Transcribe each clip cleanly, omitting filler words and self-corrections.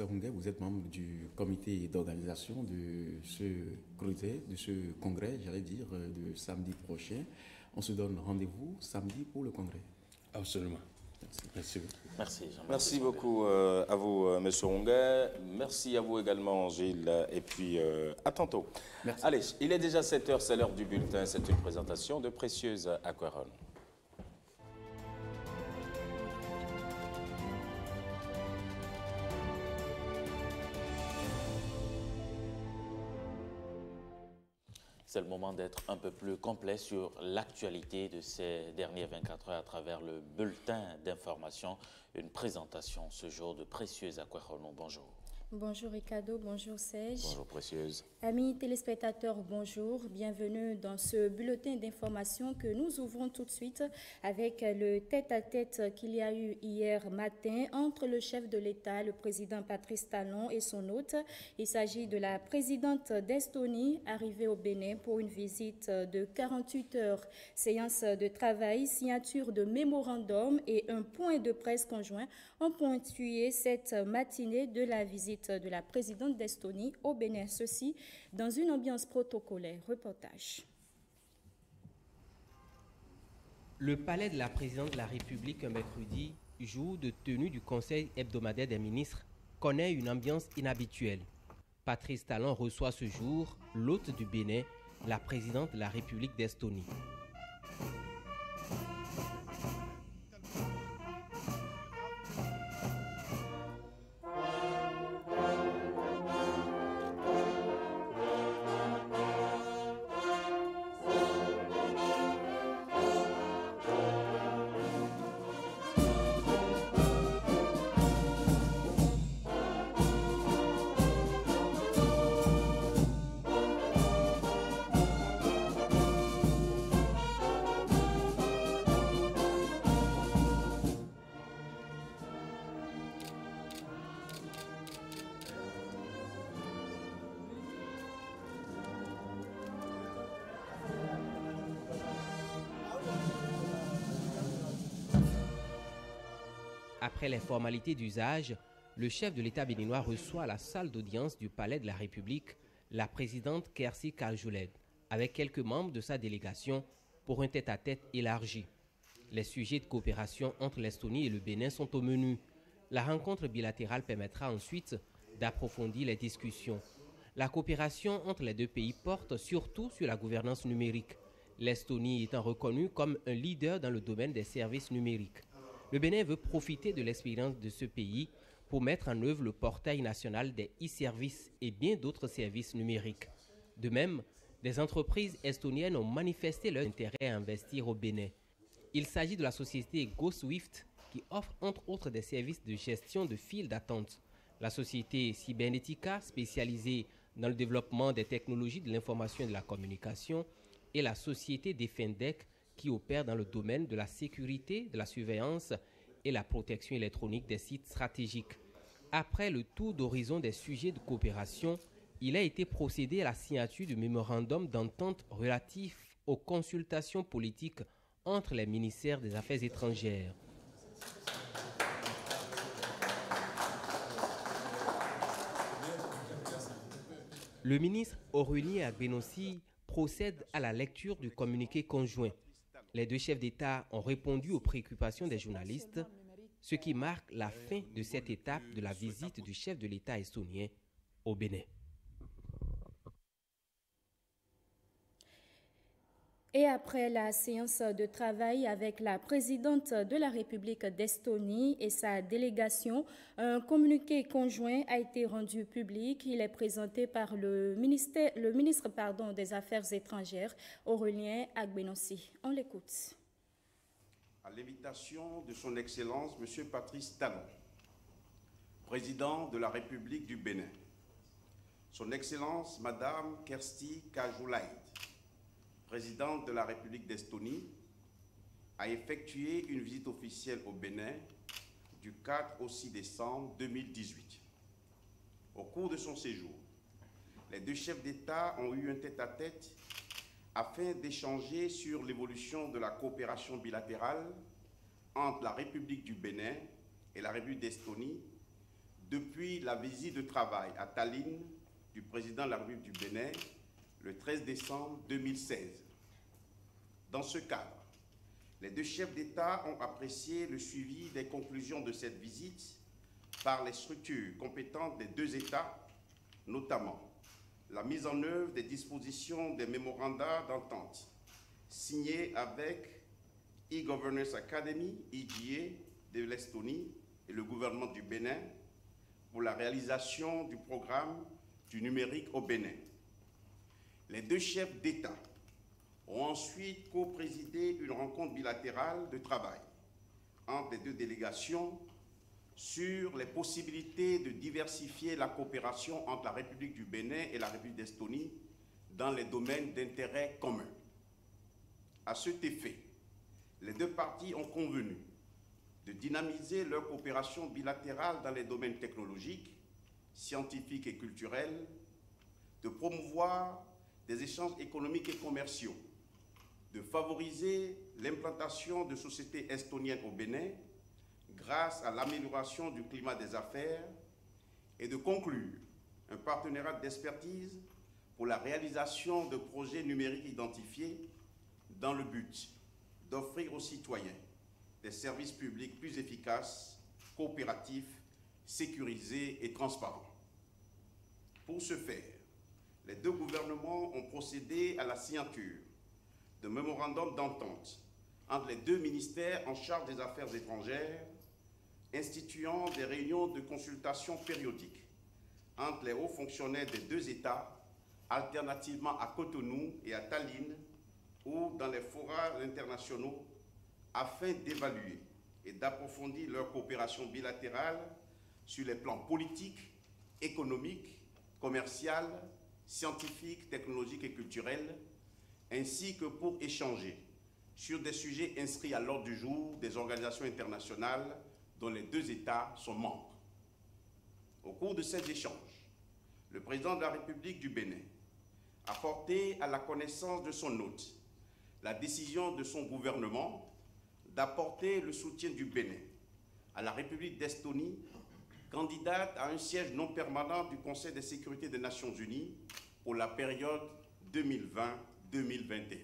Patrice Hunguet, vous êtes membre du comité d'organisation de ce congrès, j'allais dire, de samedi prochain. On se donne rendez-vous samedi pour le congrès. Absolument. Merci. Merci, Jean-Marc. Merci beaucoup à vous, M. Hunguet. Merci à vous également, Gilles. Et puis, à tantôt. Merci. Allez, il est déjà 7 h, c'est l'heure du bulletin. C'est une présentation de Précieuse Aquarone. C'est le moment d'être un peu plus complet sur l'actualité de ces dernières 24 heures à travers le bulletin d'information. Une présentation ce jour de Précieuse Aquarone. Bonjour. Bonjour Ricardo, bonjour Serge. Bonjour Précieuse. Amis téléspectateurs, bonjour. Bienvenue dans ce bulletin d'information que nous ouvrons tout de suite avec le tête-à-tête qu'il y a eu hier matin entre le chef de l'État, le président Patrice Talon et son hôte. Il s'agit de la présidente d'Estonie arrivée au Bénin pour une visite de 48 heures. Séance de travail, signature de mémorandum et un point de presse conjoint ont ponctué cette matinée de la visite de la présidente d'Estonie au Bénin. Ceci dans une ambiance protocolaire. Reportage. Le palais de la présidente de la République, un mercredi, jour de tenue du Conseil hebdomadaire des ministres, connaît une ambiance inhabituelle. Patrice Talon reçoit ce jour l'hôte du Bénin, la présidente de la République d'Estonie. Après les formalités d'usage, le chef de l'État béninois reçoit à la salle d'audience du Palais de la République la présidente Kersti Kaljulaid avec quelques membres de sa délégation pour un tête-à-tête élargi. Les sujets de coopération entre l'Estonie et le Bénin sont au menu. La rencontre bilatérale permettra ensuite d'approfondir les discussions. La coopération entre les deux pays porte surtout sur la gouvernance numérique, l'Estonie étant reconnue comme un leader dans le domaine des services numériques. Le Bénin veut profiter de l'expérience de ce pays pour mettre en œuvre le portail national des e-services et bien d'autres services numériques. De même, des entreprises estoniennes ont manifesté leur intérêt à investir au Bénin. Il s'agit de la société GoSwift qui offre entre autres des services de gestion de files d'attente. La société Cybernetica, spécialisée dans le développement des technologies de l'information et de la communication, et la société Defendec, qui opère dans le domaine de la sécurité, de la surveillance et la protection électronique des sites stratégiques. Après le tour d'horizon des sujets de coopération, il a été procédé à la signature du mémorandum d'entente relatif aux consultations politiques entre les ministères des Affaires étrangères. Le ministre Aurélien Agbenossi procède à la lecture du communiqué conjoint. Les deux chefs d'État ont répondu aux préoccupations des journalistes, ce qui marque la fin de cette étape de la visite du chef de l'État estonien au Bénin. Et après la séance de travail avec la présidente de la République d'Estonie et sa délégation, un communiqué conjoint a été rendu public. Il est présenté par le ministre des Affaires étrangères, Aurélien Agbenossi. On l'écoute. À l'invitation de son Excellence, M. Patrice Talon, président de la République du Bénin, son Excellence, Madame Kersti Kaljulaid, présidente de la République d'Estonie, a effectué une visite officielle au Bénin du 4 au 6 décembre 2018. Au cours de son séjour, les deux chefs d'État ont eu un tête-à-tête afin d'échanger sur l'évolution de la coopération bilatérale entre la République du Bénin et la République d'Estonie depuis la visite de travail à Tallinn du président de la République du Bénin le 13 décembre 2016. Dans ce cadre, les deux chefs d'État ont apprécié le suivi des conclusions de cette visite par les structures compétentes des deux États, notamment la mise en œuvre des dispositions des mémorandats d'entente signés avec e-Governance Academy, EGA, de l'Estonie et le gouvernement du Bénin pour la réalisation du programme du numérique au Bénin. Les deux chefs d'État ont ensuite co-présidé une rencontre bilatérale de travail entre les deux délégations sur les possibilités de diversifier la coopération entre la République du Bénin et la République d'Estonie dans les domaines d'intérêt commun. À cet effet, les deux parties ont convenu de dynamiser leur coopération bilatérale dans les domaines technologiques, scientifiques et culturels, de promouvoir des échanges économiques et commerciaux, de favoriser l'implantation de sociétés estoniennes au Bénin grâce à l'amélioration du climat des affaires et de conclure un partenariat d'expertise pour la réalisation de projets numériques identifiés dans le but d'offrir aux citoyens des services publics plus efficaces, coopératifs, sécurisés et transparents. Pour ce faire, les deux gouvernements ont procédé à la signature de mémorandums d'entente entre les deux ministères en charge des affaires étrangères, instituant des réunions de consultation périodiques entre les hauts fonctionnaires des deux États, alternativement à Cotonou et à Tallinn, ou dans les forats internationaux, afin d'évaluer et d'approfondir leur coopération bilatérale sur les plans politiques, économiques, commercial, scientifiques, technologiques et culturels, ainsi que pour échanger sur des sujets inscrits à l'ordre du jour des organisations internationales dont les deux États sont membres. Au cours de ces échanges, le président de la République du Bénin a porté à la connaissance de son hôte la décision de son gouvernement d'apporter le soutien du Bénin à la République d'Estonie, candidate à un siège non permanent du Conseil de sécurité des Nations Unies pour la période 2020-2021.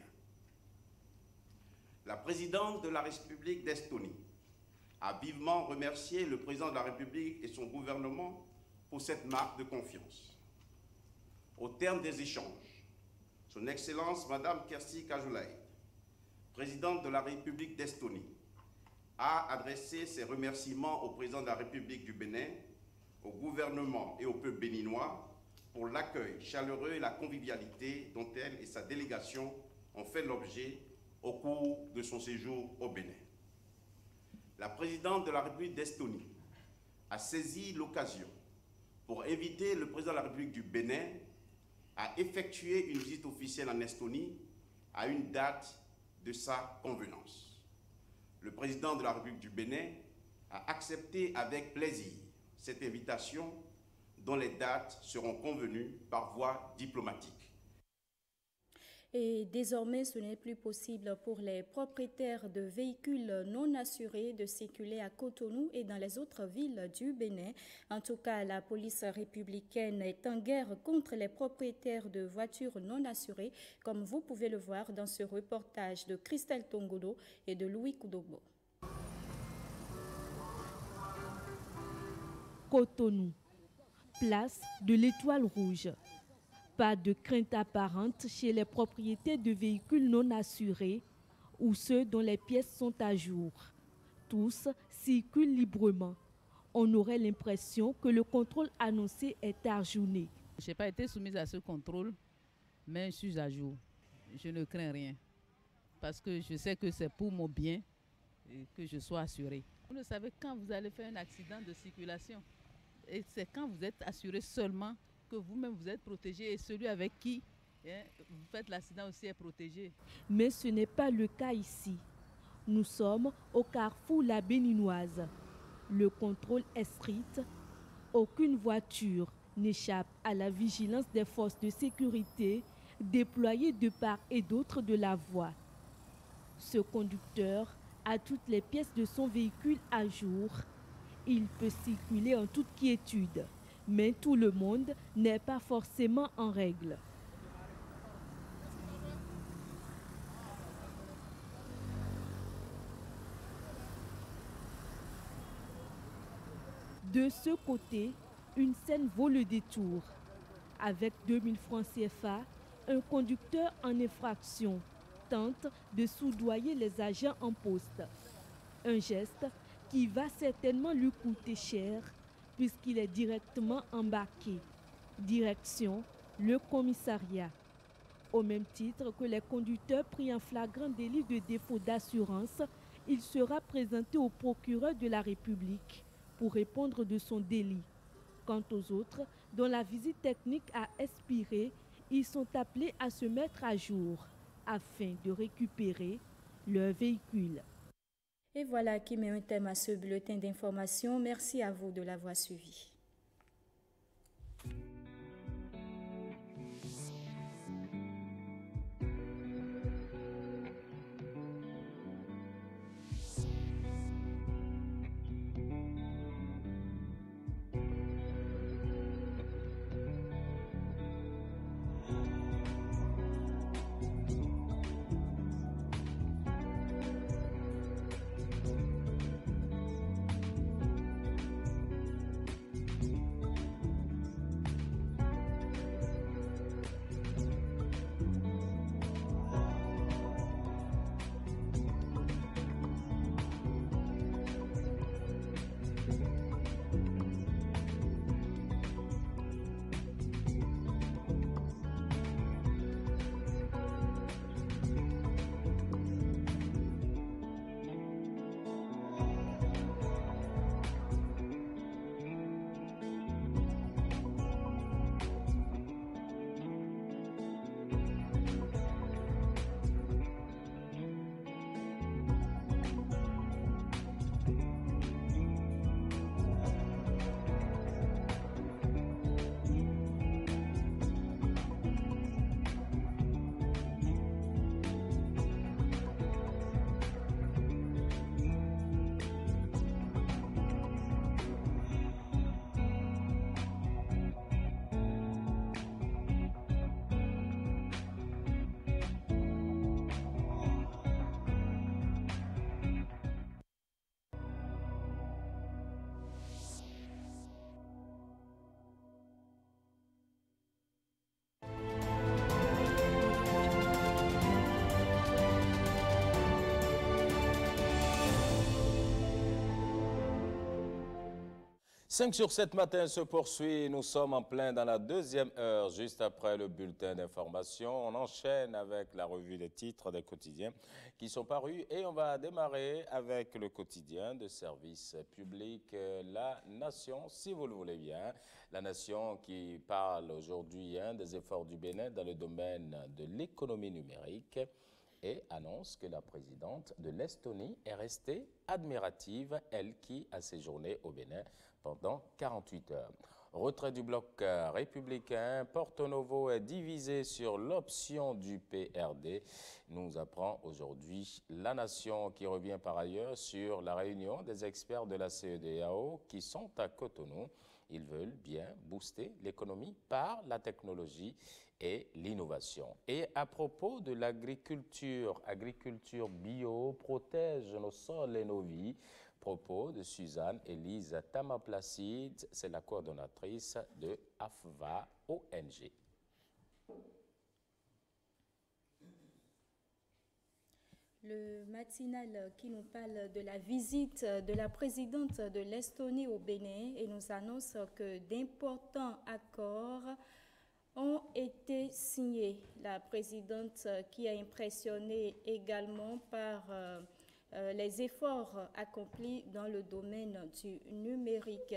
La présidente de la République d'Estonie a vivement remercié le président de la République et son gouvernement pour cette marque de confiance. Au terme des échanges, Son Excellence Madame Kersti Kajulaï, présidente de la République d'Estonie, a adressé ses remerciements au président de la République du Bénin, au gouvernement et au peuple béninois pour l'accueil chaleureux et la convivialité dont elle et sa délégation ont fait l'objet au cours de son séjour au Bénin. La présidente de la République d'Estonie a saisi l'occasion pour inviter le président de la République du Bénin à effectuer une visite officielle en Estonie à une date de sa convenance. Le président de la République du Bénin a accepté avec plaisir cette invitation dont les dates seront convenues par voie diplomatique. Et désormais, ce n'est plus possible pour les propriétaires de véhicules non assurés de circuler à Cotonou et dans les autres villes du Bénin. En tout cas, la police républicaine est en guerre contre les propriétaires de voitures non assurées, comme vous pouvez le voir dans ce reportage de Christelle Tongodo et de Louis Koudogbo. Cotonou, place de l'Étoile Rouge. Pas de crainte apparente chez les propriétaires de véhicules non assurés ou ceux dont les pièces sont à jour. Tous circulent librement. On aurait l'impression que le contrôle annoncé est ajourné. Je n'ai pas été soumise à ce contrôle, mais je suis à jour. Je ne crains rien parce que je sais que c'est pour mon bien et que je sois assuré. Vous ne savez quand vous allez faire un accident de circulation. Et c'est quand vous êtes assuré seulement que vous-même vous êtes protégé et celui avec qui vous faites l'accident aussi est protégé. Mais ce n'est pas le cas ici. Nous sommes au carrefour La Béninoise. Le contrôle est strict. Aucune voiture n'échappe à la vigilance des forces de sécurité déployées de part et d'autre de la voie. Ce conducteur a toutes les pièces de son véhicule à jour Il peut circuler en toute quiétude, mais tout le monde n'est pas forcément en règle. De ce côté, une scène vaut le détour. Avec 2000 francs CFA, un conducteur en infraction tente de soudoyer les agents en poste. Un geste qui va certainement lui coûter cher puisqu'il est directement embarqué. Direction le commissariat. Au même titre que les conducteurs pris en flagrant délit de défaut d'assurance, il sera présenté au procureur de la République pour répondre de son délit. Quant aux autres, dont la visite technique a expiré, ils sont appelés à se mettre à jour afin de récupérer leur véhicule. Et voilà qui met un thème à ce bulletin d'information. Merci à vous de l'avoir suivi. Cinq sur 7 matin se poursuit. Nous sommes en plein dans la deuxième heure, juste après le bulletin d'information. On enchaîne avec la revue des titres des quotidiens qui sont parus et on va démarrer avec le quotidien de service public La Nation, si vous le voulez bien. La Nation qui parle aujourd'hui des efforts du Bénin dans le domaine de l'économie numérique et annonce que la présidente de l'Estonie est restée admirative, elle qui a séjourné au Bénin pendant 48 heures. Retrait du bloc républicain, Porto Novo est divisé sur l'option du PRD, nous apprend aujourd'hui La Nation, qui revient par ailleurs sur la réunion des experts de la CEDEAO qui sont à Cotonou. Ils veulent bien booster l'économie par la technologie et l'innovation. Et à propos de l'agriculture, agriculture bio protège nos sols et nos vies. Propos de Suzanne Élise Tamaplacide, c'est la coordonnatrice de AFVA ONG. Le matinal qui nous parle de la visite de la présidente de l'Estonie au Bénin et nous annonce que d'importants accords ont été signés. La présidente qui a impressionné également par les efforts accomplis dans le domaine du numérique.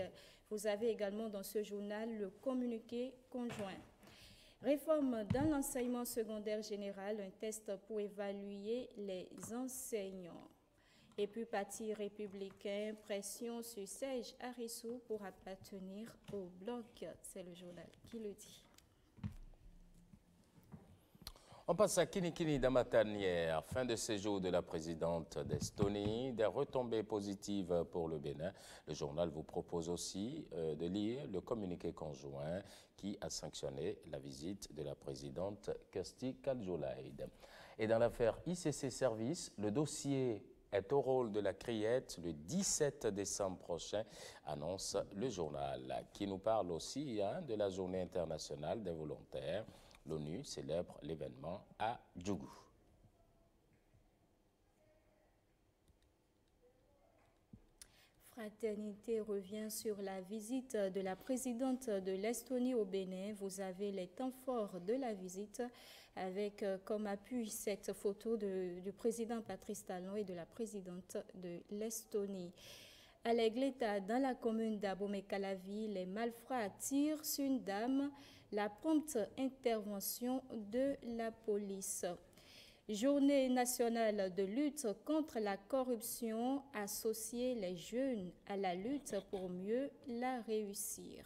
Vous avez également dans ce journal le communiqué conjoint. Réforme dans l'enseignement secondaire général, un test pour évaluer les enseignants. Et puis parti républicain, pression sur Serge Arissou pour appartenir au bloc. C'est le journal qui le dit. On passe à Kinikini Damatanière, fin de séjour de la présidente d'Estonie, des retombées positives pour le Bénin. Le journal vous propose aussi de lire le communiqué conjoint qui a sanctionné la visite de la présidente Kersti Kaljulaid. Et dans l'affaire ICC Service, le dossier est au rôle de la criette le 17 décembre prochain, annonce le journal, qui nous parle aussi de la journée internationale des volontaires. L'ONU célèbre l'événement à Djougou. Fraternité revient sur la visite de la présidente de l'Estonie au Bénin. Vous avez les temps forts de la visite avec comme appui cette photo du président Patrice Talon et de la présidente de l'Estonie. À l'Aigleta, dans la commune d'Abomey-Calavi, les malfrats tirent sur une dame. La prompte intervention de la police. Journée nationale de lutte contre la corruption, associer les jeunes à la lutte pour mieux la réussir.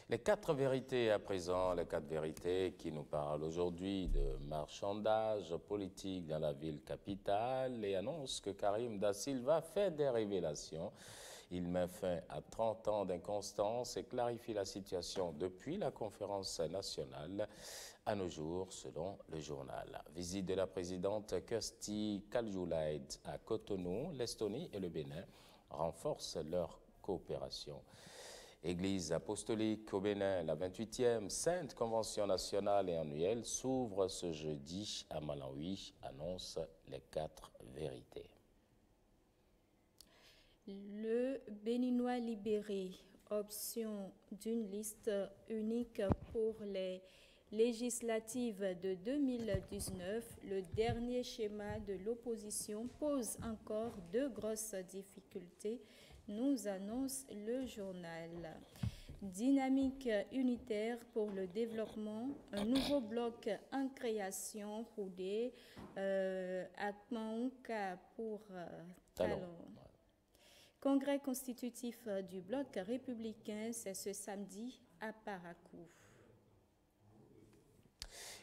Les 4 vérités à présent, les 4 vérités qui nous parlent aujourd'hui de marchandage politique dans la ville capitale et annonce que Karim Da Silva fait des révélations. Il met fin à 30 ans d'inconstance et clarifie la situation depuis la conférence nationale à nos jours, selon le journal. Visite de la présidente Kersti Kaljulaid à Cotonou, l'Estonie et le Bénin renforcent leur coopération. Église apostolique au Bénin, la 28e Sainte Convention nationale et annuelle s'ouvre ce jeudi à Malawi, annonce les 4 vérités. Le Béninois libéré, option d'une liste unique pour les législatives de 2019, le dernier schéma de l'opposition pose encore de grosses difficultés, nous annonce le journal. Dynamique unitaire pour le développement, un nouveau bloc en création, Houdé, Akmaouka pour Talon. Congrès constitutif du bloc républicain, c'est ce samedi à Parakou.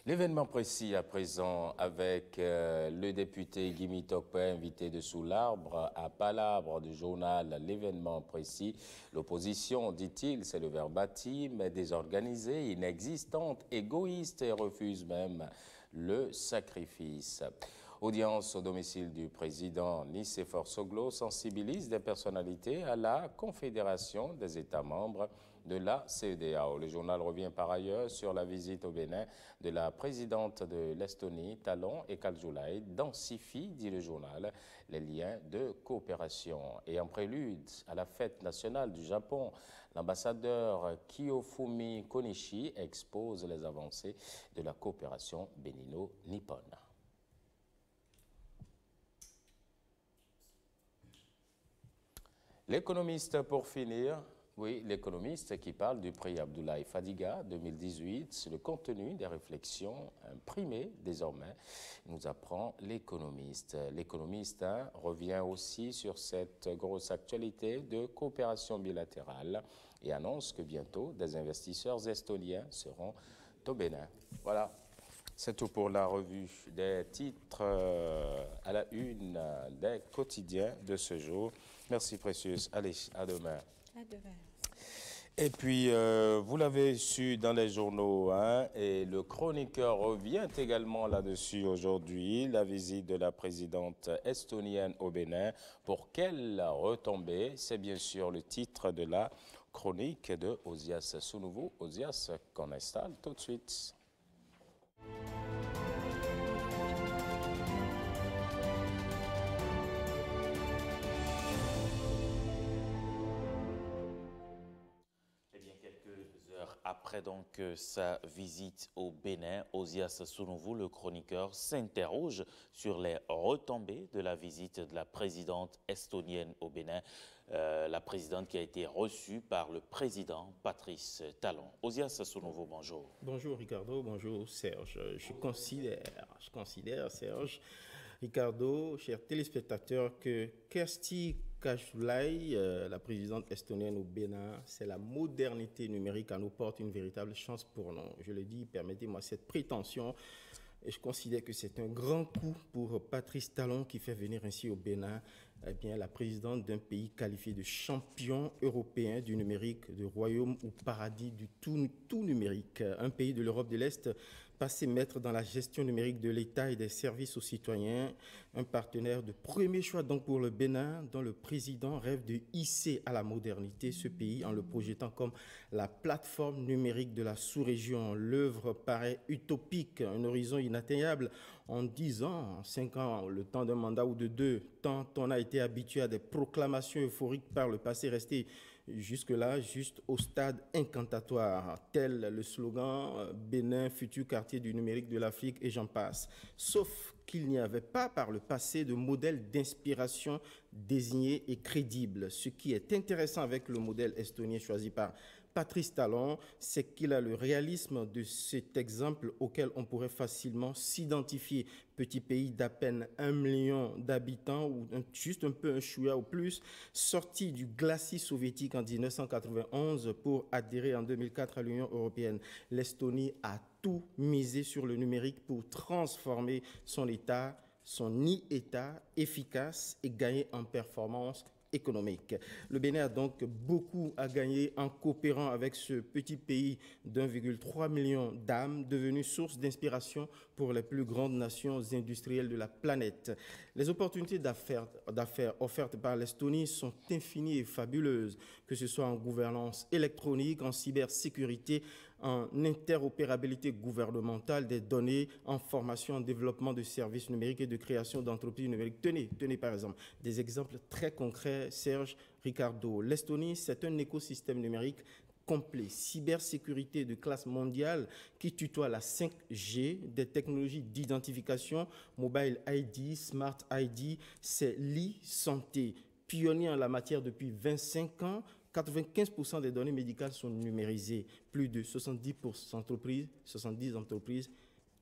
L'événement précis à présent avec le député Guimi Tokpe, invité de Sous l'Arbre, à Palabre du journal L'événement précis. L'opposition, dit-il, c'est le verbatim, mais désorganisée, inexistante, égoïste et refuse même le sacrifice. Audience au domicile du président Nicéphore Soglo sensibilise des personnalités à la Confédération des États membres de la CEDEAO. Le journal revient par ailleurs sur la visite au Bénin de la présidente de l'Estonie, Talon et Kaljulaid, densifie, dit le journal, les liens de coopération. Et en prélude à la fête nationale du Japon, l'ambassadeur Kiyofumi Konishi expose les avancées de la coopération bénino-nippone. L'économiste, pour finir, oui, l'économiste qui parle du prix Abdoulaye Fadiga 2018, le contenu des réflexions imprimées désormais, nous apprend l'économiste. L'économiste revient aussi sur cette grosse actualité de coopération bilatérale et annonce que bientôt des investisseurs estoniens seront au Bénin. Voilà. C'est tout pour la revue des titres à la une des quotidiens de ce jour. Merci Précieuse. Allez, à demain. À demain. Et puis, vous l'avez su dans les journaux, et le chroniqueur revient également là-dessus aujourd'hui, la visite de la présidente estonienne au Bénin. Pour quelle retombée? C'est bien sûr le titre de la chronique de Osias Sounouveau. Osias, qu'on installe tout de suite. Après donc sa visite au Bénin, Osias Sounouveau, le chroniqueur, s'interroge sur les retombées de la visite de la présidente estonienne au Bénin, la présidente qui a été reçue par le président Patrice Talon. Osias Sounouveau, bonjour. Bonjour Ricardo, bonjour Serge. Je considère Serge, Ricardo, chers téléspectateurs, que Kersti Kashulai, la présidente estonienne au Bénin, c'est la modernité numérique à nous porte une véritable chance pour nous. Je le dis, permettez-moi cette prétention. Et je considère que c'est un grand coup pour Patrice Talon qui fait venir ainsi au Bénin la présidente d'un pays qualifié de champion européen du numérique, de royaume ou paradis du tout numérique. Un pays de l'Europe de l'Est passé maître dans la gestion numérique de l'État et des services aux citoyens. Un partenaire de premier choix donc pour le Bénin, dont le président rêve de hisser à la modernité ce pays en le projetant comme la plateforme numérique de la sous-région. L'œuvre paraît utopique, un horizon inatteignable. En 10 ans, en 5 ans, le temps d'un mandat ou de 2, tant on a été habitué à des proclamations euphoriques par le passé, resté jusque-là juste au stade incantatoire, tel le slogan Bénin, futur quartier du numérique de l'Afrique, et j'en passe. Sauf qu'il n'y avait pas par le passé de modèle d'inspiration désigné et crédible. Ce qui est intéressant avec le modèle estonien choisi par Patrice Talon, c'est qu'il a le réalisme de cet exemple auquel on pourrait facilement s'identifier. Petit pays d'à peine 1 million d'habitants, ou juste un peu un chouïa au plus, sorti du glacis soviétique en 1991 pour adhérer en 2004 à l'Union européenne. L'Estonie a tout misé sur le numérique pour transformer son État, son État efficace et gagner en performance économique. Le Bénin a donc beaucoup à gagner en coopérant avec ce petit pays d'1,3 million d'âmes, devenu source d'inspiration pour les plus grandes nations industrielles de la planète. Les opportunités d'affaires offertes par l'Estonie sont infinies et fabuleuses, que ce soit en gouvernance électronique, en cybersécurité, en interopérabilité gouvernementale des données, en formation, en développement de services numériques et de création d'entreprises numériques. Tenez par exemple des exemples très concrets, Serge, Ricardo. L'Estonie, c'est un écosystème numérique complet, cybersécurité de classe mondiale qui tutoie la 5G, des technologies d'identification, Mobile ID, Smart ID, c'est l'e-santé. Pionnier en la matière depuis 25 ans, 95% des données médicales sont numérisées. Plus de 70 entreprises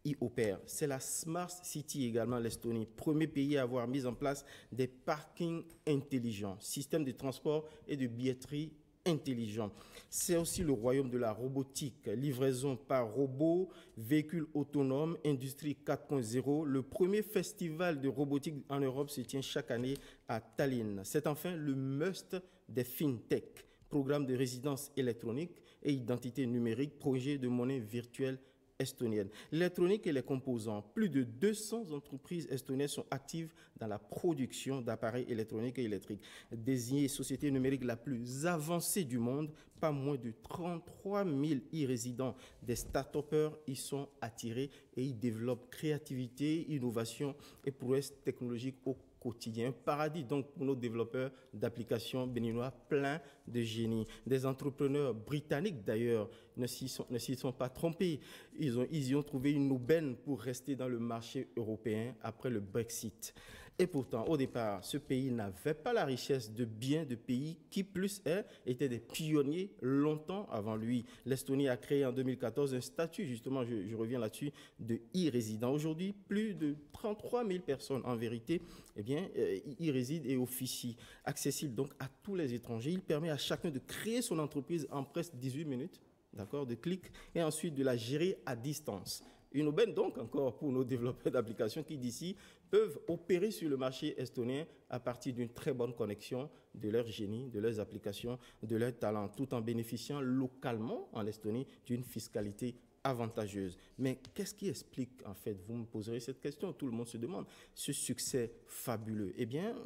y opèrent. C'est la Smart City également, l'Estonie, premier pays à avoir mis en place des parkings intelligents, systèmes de transport et de billetterie intelligents. C'est aussi le royaume de la robotique, livraison par robot, véhicules autonomes, industrie 4.0. Le premier festival de robotique en Europe se tient chaque année à Tallinn. C'est enfin le must des fintech, programme de résidence électronique et identité numérique, projet de monnaie virtuelle estonienne. L'électronique et les composants. Plus de 200 entreprises estoniennes sont actives dans la production d'appareils électroniques et électriques. Désignée société numérique la plus avancée du monde, pas moins de 33 000 e-résidents des start-upers y sont attirés et y développent créativité, innovation et prouesses technologiques au quotidien. Paradis donc pour nos développeurs d'applications béninois pleins de génie. Des entrepreneurs britanniques d'ailleurs ne s'y sont pas trompés. Ils y ont trouvé une aubaine pour rester dans le marché européen après le Brexit. Et pourtant, au départ, ce pays n'avait pas la richesse de biens de pays qui, plus est, étaient des pionniers longtemps avant lui. L'Estonie a créé en 2014 un statut, justement, je reviens là-dessus, de e-résident. Aujourd'hui, plus de 33 000 personnes, en vérité, y résident et officient. Accessible donc à tous les étrangers. Il permet à chacun de créer son entreprise en presque 18 minutes, d'accord, de clic, et ensuite de la gérer à distance. Une aubaine donc encore pour nos développeurs d'applications qui d'ici peuvent opérer sur le marché estonien à partir d'une très bonne connexion de leur génie, de leurs applications, de leurs talents, tout en bénéficiant localement en Estonie d'une fiscalité avantageuse. Mais qu'est-ce qui explique, en fait, vous me poserez cette question, tout le monde se demande, ce succès fabuleux? Eh bien,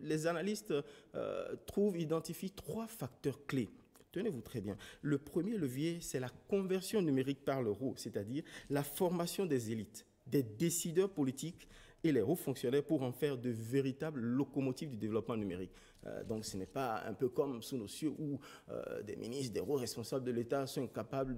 les analystes identifient 3 facteurs clés. Tenez-vous très bien. Le premier levier, c'est la conversion numérique par l'euro, c'est-à-dire la formation des élites, des décideurs politiques et les hauts fonctionnaires pour en faire de véritables locomotives du développement numérique. Donc ce n'est pas un peu comme sous nos cieux où des ministres, des hauts responsables de l'État sont incapables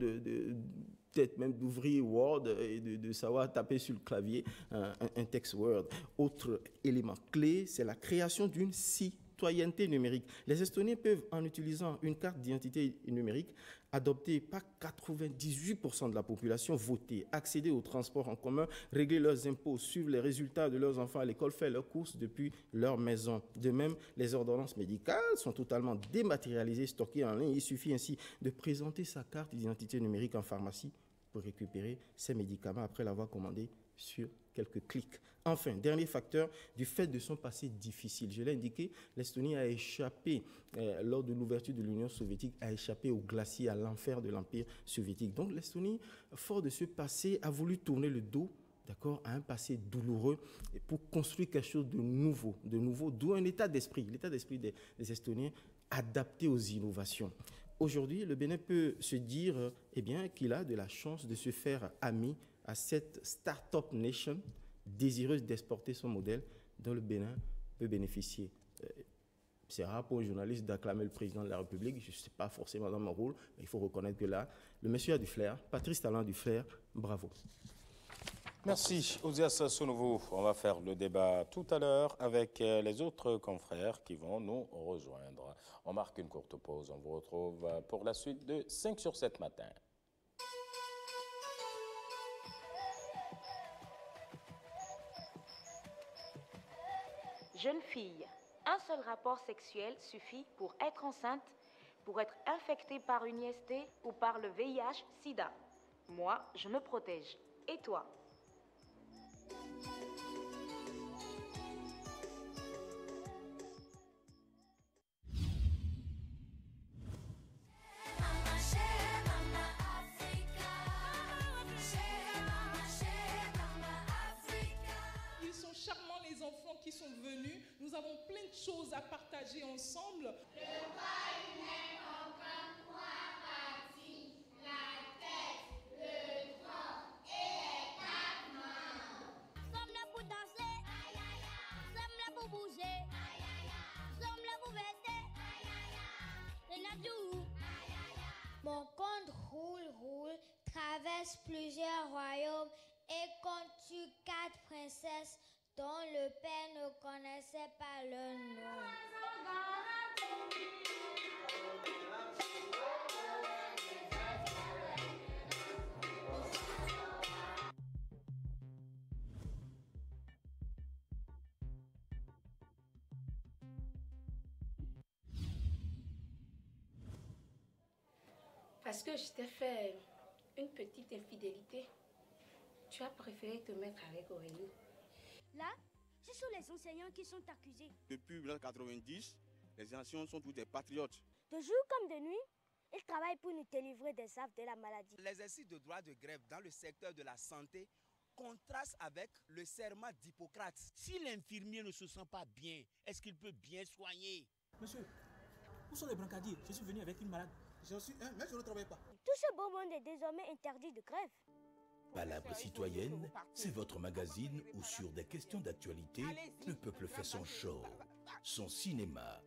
peut-être même d'ouvrir Word et de savoir taper sur le clavier un texte Word. Autre élément clé, c'est la création d'une citoyenneté citoyenneté numérique. Les Estoniens peuvent, en utilisant une carte d'identité numérique, adoptée par 98% de la population, voter, accéder aux transports en commun, régler leurs impôts, suivre les résultats de leurs enfants à l'école, faire leurs courses depuis leur maison. De même, les ordonnances médicales sont totalement dématérialisées, stockées en ligne. Il suffit ainsi de présenter sa carte d'identité numérique en pharmacie pour récupérer ses médicaments après l'avoir commandé sur quelques clics. Enfin, dernier facteur, du fait de son passé difficile. Je l'ai indiqué, l'Estonie a échappé, lors de l'ouverture de l'Union soviétique, a échappé au glacier, à l'enfer de l'Empire soviétique. Donc l'Estonie, fort de ce passé, a voulu tourner le dos, d'accord, à un passé douloureux et pour construire quelque chose de nouveau, d'où un état d'esprit, l'état d'esprit des Estoniens adapté aux innovations. Aujourd'hui, le Bénin peut se dire qu'il a de la chance de se faire ami à cette start-up nation désireuse d'exporter son modèle dont le Bénin peut bénéficier. C'est rare pour un journaliste d'acclamer le président de la République, je ne sais pas forcément dans mon rôle, mais il faut reconnaître que là, le monsieur a du flair, Patrice Talon a du flair, bravo. Merci, Ozias Sounouvou. On va faire le débat tout à l'heure avec les autres confrères qui vont nous rejoindre. On marque une courte pause, on vous retrouve pour la suite de 5 sur 7 matin. Jeune fille, un seul rapport sexuel suffit pour être enceinte, pour être infectée par une IST ou par le VIH-Sida. Moi, je me protège. Et toi ? Charmants les enfants qui sont venus, nous avons plein de choses à partager ensemble. Le corps humain comprend 3 parties, la tête, le tronc et les 4 membres. Nous sommes là pour danser, aïe, aïe, aïe. Nous sommes là pour bouger, aïe, aïe, aïe. Nous sommes là pour fêter, aïe, aïe, aïe. Et Nadjou, aïe, aïe, aïe. Mon conte roule, traverse plusieurs royaumes et compte sur 4 princesses dont le père ne connaissait pas le nom. Parce que je t'ai fait une petite infidélité, tu as préféré te mettre avec Aurélie. Là, ce sont les enseignants qui sont accusés. Depuis 1990, les enseignants sont tous des patriotes. De jour comme de nuit, ils travaillent pour nous délivrer des affres de la maladie. L'exercice de droit de grève dans le secteur de la santé contraste avec le serment d'Hippocrate. Si l'infirmier ne se sent pas bien, est-ce qu'il peut bien soigner? Monsieur, où sont les brancadiers? Je suis venu avec une malade. J'en suis un, mais je ne travaille pas. Tout ce beau monde est désormais interdit de grève. Palabre citoyenne, c'est votre magazine où sur des questions d'actualité, le peuple fait son show, son cinéma.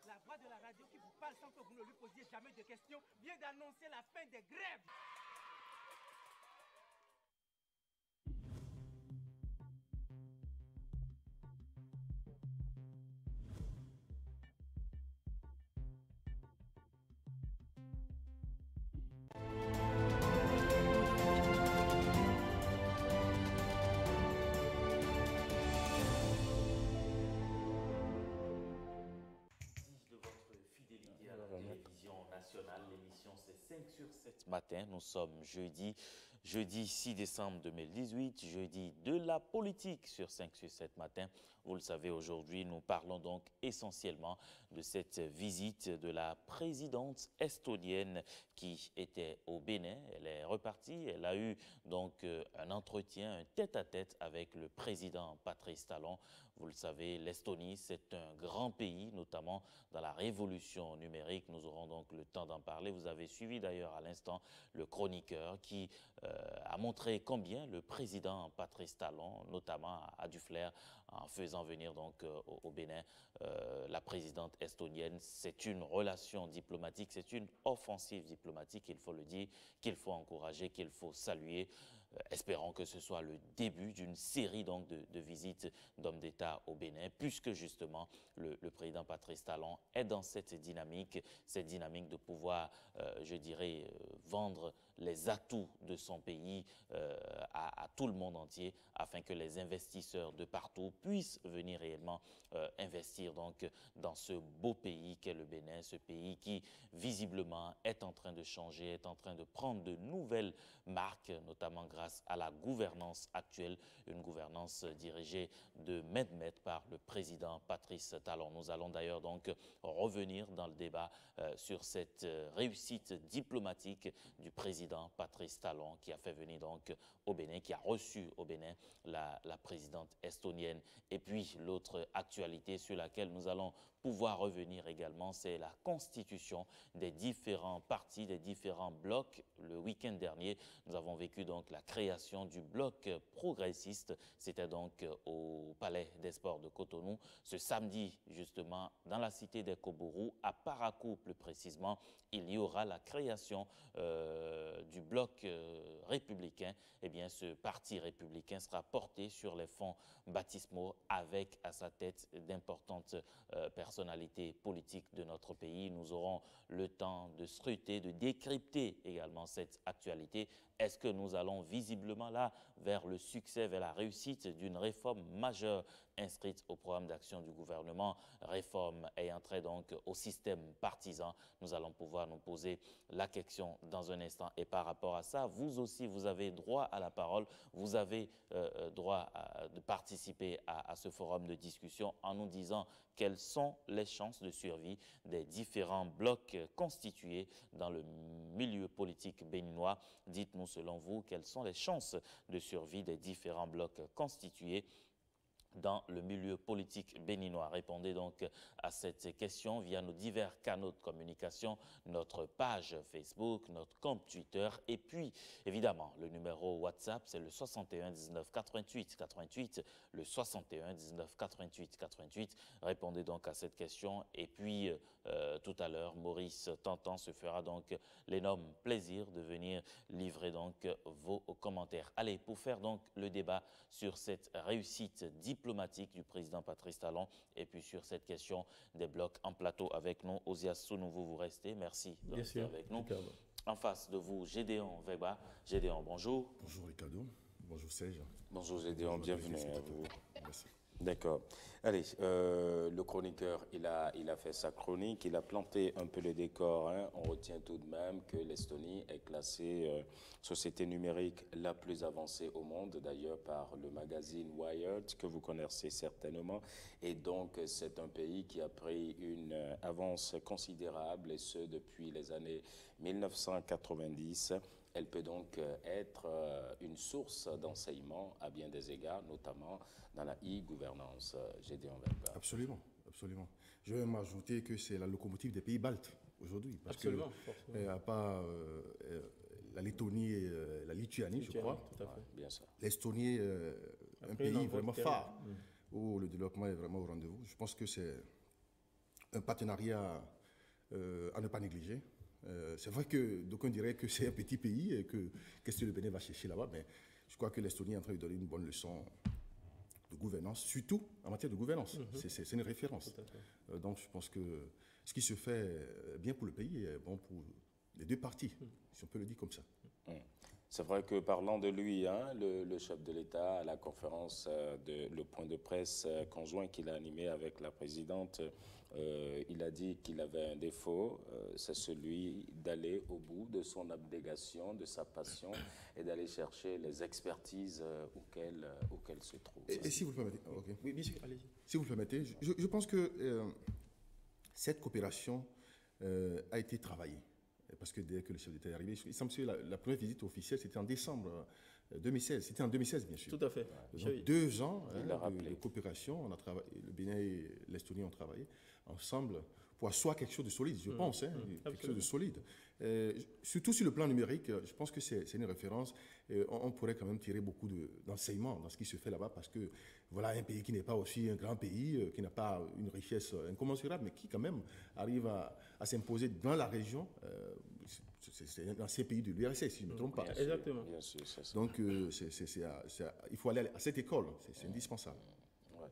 La voix de la radio qui vous parle sans que vous ne lui posiez jamais de questions vient d'annoncer la fin des grèves. L'émission c'est 5 sur 7 matin, nous sommes jeudi 6 décembre 2018, jeudi de la politique sur 5 sur 7 matin. Vous le savez, aujourd'hui nous parlons donc essentiellement de cette visite de la présidente estonienne qui était au Bénin. Elle est repartie, elle a eu donc un entretien, un tête-à-tête avec le président Patrice Talon. Vous le savez, l'Estonie, c'est un grand pays, notamment dans la révolution numérique. Nous aurons donc le temps d'en parler. Vous avez suivi d'ailleurs à l'instant le chroniqueur qui a montré combien le président Patrice Talon, notamment, a du flair en faisant venir donc au Bénin la présidente estonienne. C'est une relation diplomatique, c'est une offensive diplomatique, il faut le dire, qu'il faut encourager, qu'il faut saluer. espérons que ce soit le début d'une série donc de visites d'hommes d'État au Bénin, puisque justement le président Patrice Talon est dans cette dynamique de pouvoir, je dirais, vendre les atouts de son pays à tout le monde entier, afin que les investisseurs de partout puissent venir réellement investir donc dans ce beau pays qu'est le Bénin, ce pays qui visiblement est en train de changer, est en train de prendre de nouvelles marques, notamment grâce à la gouvernance actuelle, une gouvernance dirigée de main de maître par le président Patrice Talon. Nous allons d'ailleurs donc revenir dans le débat sur cette réussite diplomatique du président Patrice Talon, qui a fait venir donc au Bénin, qui a reçu au Bénin la présidente estonienne. Et puis l'autre actualité sur laquelle nous allons pouvoir revenir également, c'est la constitution des différents partis, des différents blocs. Le week-end dernier, nous avons vécu donc la création du bloc progressiste. C'était donc au Palais des Sports de Cotonou. Ce samedi, justement, dans la cité des Kobourou, à Parakou plus précisément, il y aura la création du bloc républicain. Eh bien, ce parti républicain sera porté sur les fonds baptismaux avec à sa tête d'importantes personnalités politiques de notre pays. Nous aurons le temps de scruter, de décrypter également cette actualité. Est-ce que nous allons visiblement là vers le succès, vers la réussite d'une réforme majeure inscrite au programme d'action du gouvernement, réforme ayant trait donc au système partisan? Nous allons pouvoir nous poser la question dans un instant. Et par rapport à ça, vous aussi, vous avez droit à la parole, vous avez droit de participer à ce forum de discussion en nous disant quelles sont les chances de survie des différents blocs constitués dans le milieu politique béninois. Dites-nous selon vous quelles sont les chances de survie des différents blocs constitués dans le milieu politique béninois. Répondez donc à cette question via nos divers canaux de communication, notre page Facebook, notre compte Twitter et puis évidemment le numéro WhatsApp, c'est le 61 19 88 88, le 61 19 88 88. Répondez donc à cette question et puis tout à l'heure, Maurice Tantan se fera donc l'énorme plaisir de venir livrer donc vos commentaires. Allez, pour faire donc le débat sur cette réussite diplomatique du président Patrice Talon et puis sur cette question des blocs en plateau avec nous. Osias Sounouveau, vous restez. Merci de rester avec nous. En face de vous, Gédéon Vegba. Gédéon, bonjour. Bonjour Ricardo. Bonjour Serge. Bonjour Gédéon, bienvenue à vous. Merci. D'accord. Allez, le chroniqueur, il a fait sa chronique, il a planté un peu le décor. Hein. On retient tout de même que l'Estonie est classée société numérique la plus avancée au monde, d'ailleurs par le magazine Wired, que vous connaissez certainement. Et donc, c'est un pays qui a pris une avance considérable, et ce, depuis les années 1990. Elle peut donc être une source d'enseignement à bien des égards, notamment dans la e-gouvernance. Gédéon Vegba. Absolument, absolument. Je vais m'ajouter que c'est la locomotive des pays baltes aujourd'hui. Absolument. À part la Lettonie et la Lituanie, je crois. Tout à fait. Bien sûr. L'Estonie, un pays vraiment phare, où le développement est vraiment au rendez-vous. Je pense que c'est un partenariat à ne pas négliger. C'est vrai que d'aucuns diraient que c'est un petit pays et que qu'est-ce que le Bénin va chercher là-bas, mais je crois que l'Estonie est en train de donner une bonne leçon de gouvernance, surtout en matière de gouvernance. C'est une référence. Donc je pense que ce qui se fait bien pour le pays est bon pour les deux parties, si on peut le dire comme ça. C'est vrai que parlant de lui, hein, le chef de l'État, à la conférence, le point de presse conjoint qu'il a animé avec la présidente, il a dit qu'il avait un défaut, c'est celui d'aller au bout de son abnégation, de sa passion, et d'aller chercher les expertises auxquelles se trouve. Et si vous le permettez, Oui, bien sûr, allez-y. Si vous le permettez, je pense que cette coopération a été travaillée. Parce que dès que le chef d'État est arrivé, il semble que la première visite officielle, c'était en décembre 2016. C'était en 2016, bien sûr. Tout à fait. Donc, 2 ans de coopération. On a travaillé, le Bénin et l'Estonie ont travaillé ensemble pour asseoir quelque chose de solide, je pense, quelque chose de solide. Surtout sur le plan numérique, je pense que c'est une référence. On pourrait quand même tirer beaucoup d'enseignements dans ce qui se fait là-bas, parce que voilà un pays qui n'est pas aussi un grand pays, qui n'a pas une richesse incommensurable, mais qui quand même arrive à s'imposer dans la région. c'est un ancien pays de l'URSS, si je ne me trompe pas. Exactement. Bien sûr, c'est ça. Donc, il faut aller à cette école, c'est indispensable. Ouais.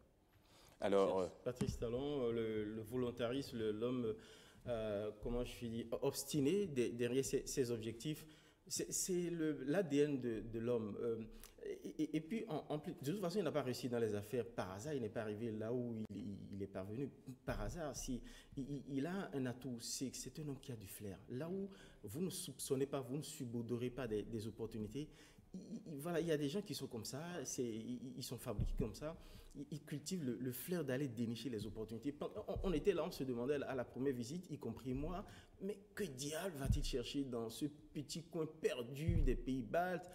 Alors, Patrice Talon, le volontarisme, l'homme, comment je dis, obstiné derrière ses objectifs, c'est l'ADN de l'homme. Et puis, en plus, de toute façon, il n'a pas réussi dans les affaires par hasard. Il n'est pas arrivé là où il est parvenu par hasard. Il a un atout, c'est un homme qui a du flair. Là où vous ne soupçonnez pas, vous ne subodorez pas des opportunités, voilà, il y a des gens qui sont comme ça, ils sont fabriqués comme ça, ils cultivent le flair d'aller dénicher les opportunités. On était là, on se demandait à la première visite, y compris moi, mais que diable va-t-il chercher dans ce petit coin perdu des pays baltes,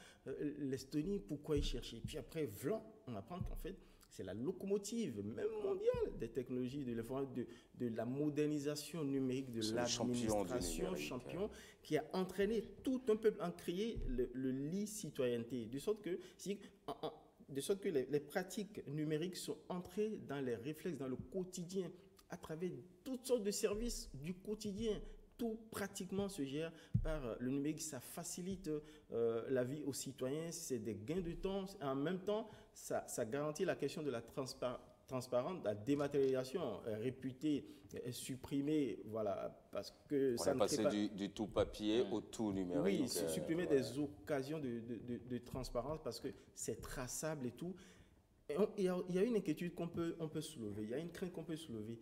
l'Estonie, pourquoi y chercher? Puis après, voilà, on apprend qu'en fait, c'est la locomotive, même mondiale, des technologies, de la modernisation numérique, de l'administration, champion, qui a entraîné tout un peuple, à créer le lit citoyenneté. De sorte que, les pratiques numériques sont entrées dans les réflexes, dans le quotidien, à travers toutes sortes de services du quotidien. Tout pratiquement se gère par le numérique. Ça facilite la vie aux citoyens, c'est des gains de temps. En même temps, ça garantit la question de la transparence, la dématérialisation réputée, supprimée, voilà, parce que ça ne crée pas... du tout papier au tout numérique. Oui, supprimer des occasions de transparence parce que c'est traçable et tout. Il y a une inquiétude qu'on peut soulever, il y a une crainte qu'on peut soulever.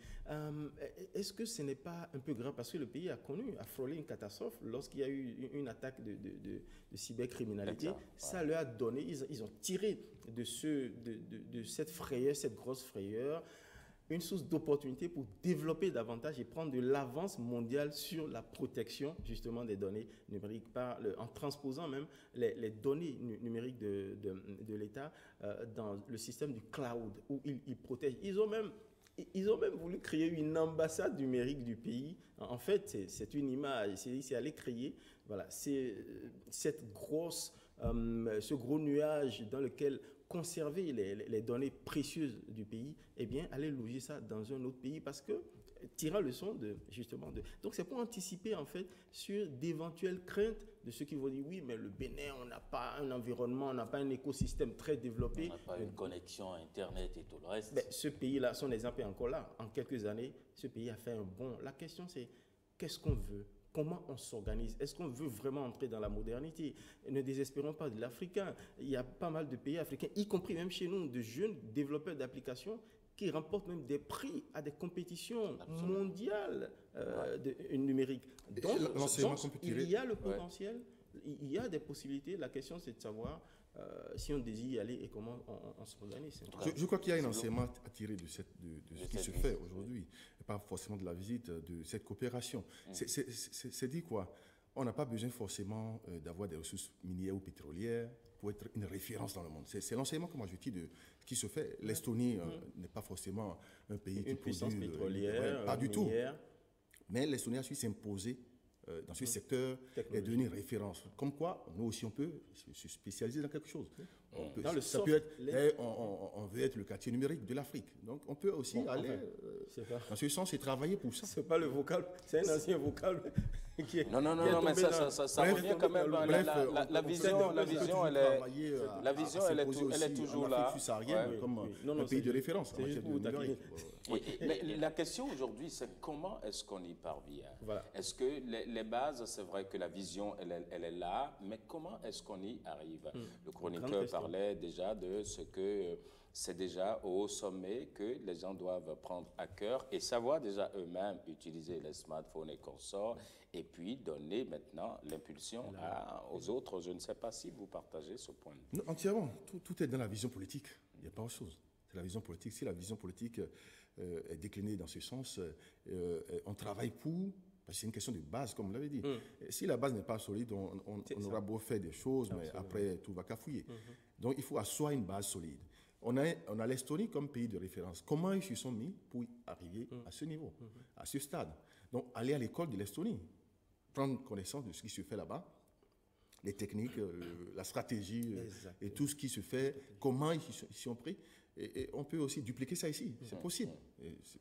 Est-ce que ce n'est pas un peu grave parce que le pays a frôlé une catastrophe lorsqu'il y a eu une attaque de cybercriminalité. Ça leur a donné, ils ont tiré de cette frayeur, cette grosse frayeur, une source d'opportunité pour développer davantage et prendre de l'avance mondiale sur la protection justement des données numériques en transposant même les données numériques de l'État dans le système du cloud où ils protègent. Ils ont même voulu créer une ambassade numérique du pays. En fait, c'est une image, c'est aller créer, voilà, c'est ce gros nuage dans lequel conserver les données précieuses du pays, eh bien, aller loger ça dans un autre pays parce que, tirant leçon donc c'est pour anticiper, en fait, sur d'éventuelles craintes de ceux qui vont dire, oui, mais le Bénin, on n'a pas un environnement, on n'a pas un écosystème très développé. On n'a pas une connexion Internet et tout le reste. Mais ce pays-là, son exemple est encore là. En quelques années, ce pays a fait un bond. La question, c'est, qu'est-ce qu'on veut ? Comment on s'organise? Est-ce qu'on veut vraiment entrer dans la modernité? Ne désespérons pas de l'Africain. Il y a pas mal de pays africains, y compris même chez nous, de jeunes développeurs d'applications qui remportent même des prix à des compétitions mondiales numériques. Donc, il y a le potentiel, il y a des possibilités. La question, c'est de savoir si on désire y aller et comment on s'organise. Je crois qu'il y a un enseignement à tirer de ce qui se fait aujourd'hui, et pas forcément de la visite, de cette coopération. C'est dit quoi? On n'a pas besoin forcément d'avoir des ressources minières ou pétrolières pour être une référence dans le monde. C'est l'enseignement que moi je tire de ce qui se fait. L'Estonie n'est pas forcément un pays qui produit pétrolière, pas du tout. Mais l'Estonie a su s'imposer dans ce secteur et devenir référence. Comme quoi, nous aussi, on peut se spécialiser dans quelque chose. On veut être le quartier numérique de l'Afrique. Donc, on peut aussi aller dans ce sens et travailler pour ça. C'est pas le vocable, c'est un ancien vocable qui est... Non, mais ça revient quand même. La vision, elle est toujours là. Comme un pays de référence. La question aujourd'hui, c'est comment est-ce qu'on y parvient? Est-ce que les bases, c'est vrai que la vision, elle est là, mais comment est-ce qu'on y arrive? Le chroniqueur parlait déjà de ce que c'est déjà au sommet que les gens doivent prendre à cœur et savoir déjà eux-mêmes utiliser les smartphones et consorts et puis donner maintenant l'impulsion aux autres. Je ne sais pas si vous partagez ce point de vue. Non, entièrement. Tout est dans la vision politique. Il n'y a pas autre chose. C'est la vision politique. Si la vision politique est déclinée dans ce sens, on travaille pour... C'est une question de base, comme vous l'avez dit. Si la base n'est pas solide, on aura beau faire des choses, mais après, tout va cafouiller. Donc, il faut asseoir une base solide. On a l'Estonie comme pays de référence. Comment ils se sont mis pour arriver à ce niveau, à ce stade? Donc, aller à l'école de l'Estonie, prendre connaissance de ce qui se fait là-bas, les techniques, la stratégie et tout ce qui se fait, comment ils sont pris. Et on peut aussi dupliquer ça ici, c'est possible.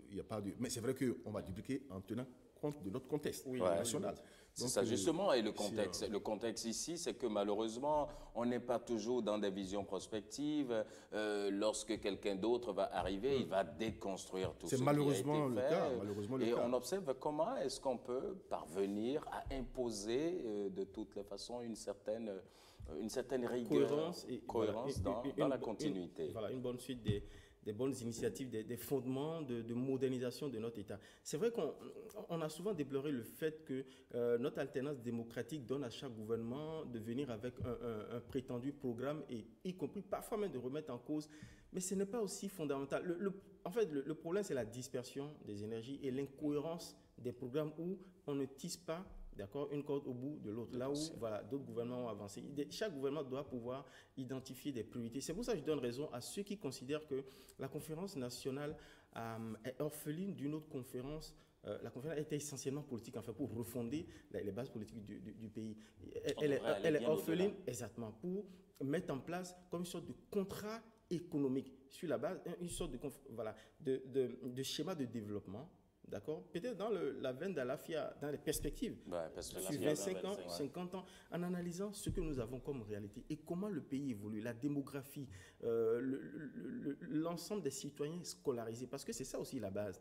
Il y a pas de... Mais c'est vrai qu'on va dupliquer en tenant compte de notre contexte national. C'est ça, justement, et le contexte ici, c'est que malheureusement, on n'est pas toujours dans des visions prospectives. Lorsque quelqu'un d'autre va arriver, il va déconstruire tout ce qui a été fait. Et on observe comment est-ce qu'on peut parvenir à imposer de toutes les façons une certaine rigueur, cohérence dans la continuité. Voilà, une bonne suite des bonnes initiatives, des fondements de modernisation de notre État. C'est vrai qu'on a souvent déploré le fait que notre alternance démocratique donne à chaque gouvernement de venir avec un prétendu programme, et y compris parfois même de remettre en cause. Mais ce n'est pas aussi fondamental. En fait, le problème, c'est la dispersion des énergies et l'incohérence des programmes où on ne tisse pas, d'accord, une corde au bout de l'autre. Là où d'autres gouvernements ont avancé. Chaque gouvernement doit pouvoir identifier des priorités. C'est pour ça que je donne raison à ceux qui considèrent que la conférence nationale est orpheline d'une autre conférence. La conférence était essentiellement politique, en fait, pour refonder les bases politiques du pays. Elle est orpheline, exactement, pour mettre en place comme une sorte de contrat économique sur la base, une sorte de schéma de développement. D'accord? Peut-être dans la veine d'Alafia, dans les perspectives, sur 25 ans, 50 ans, en analysant ce que nous avons comme réalité et comment le pays évolue, la démographie, l'ensemble des citoyens scolarisés, parce que c'est ça aussi la base.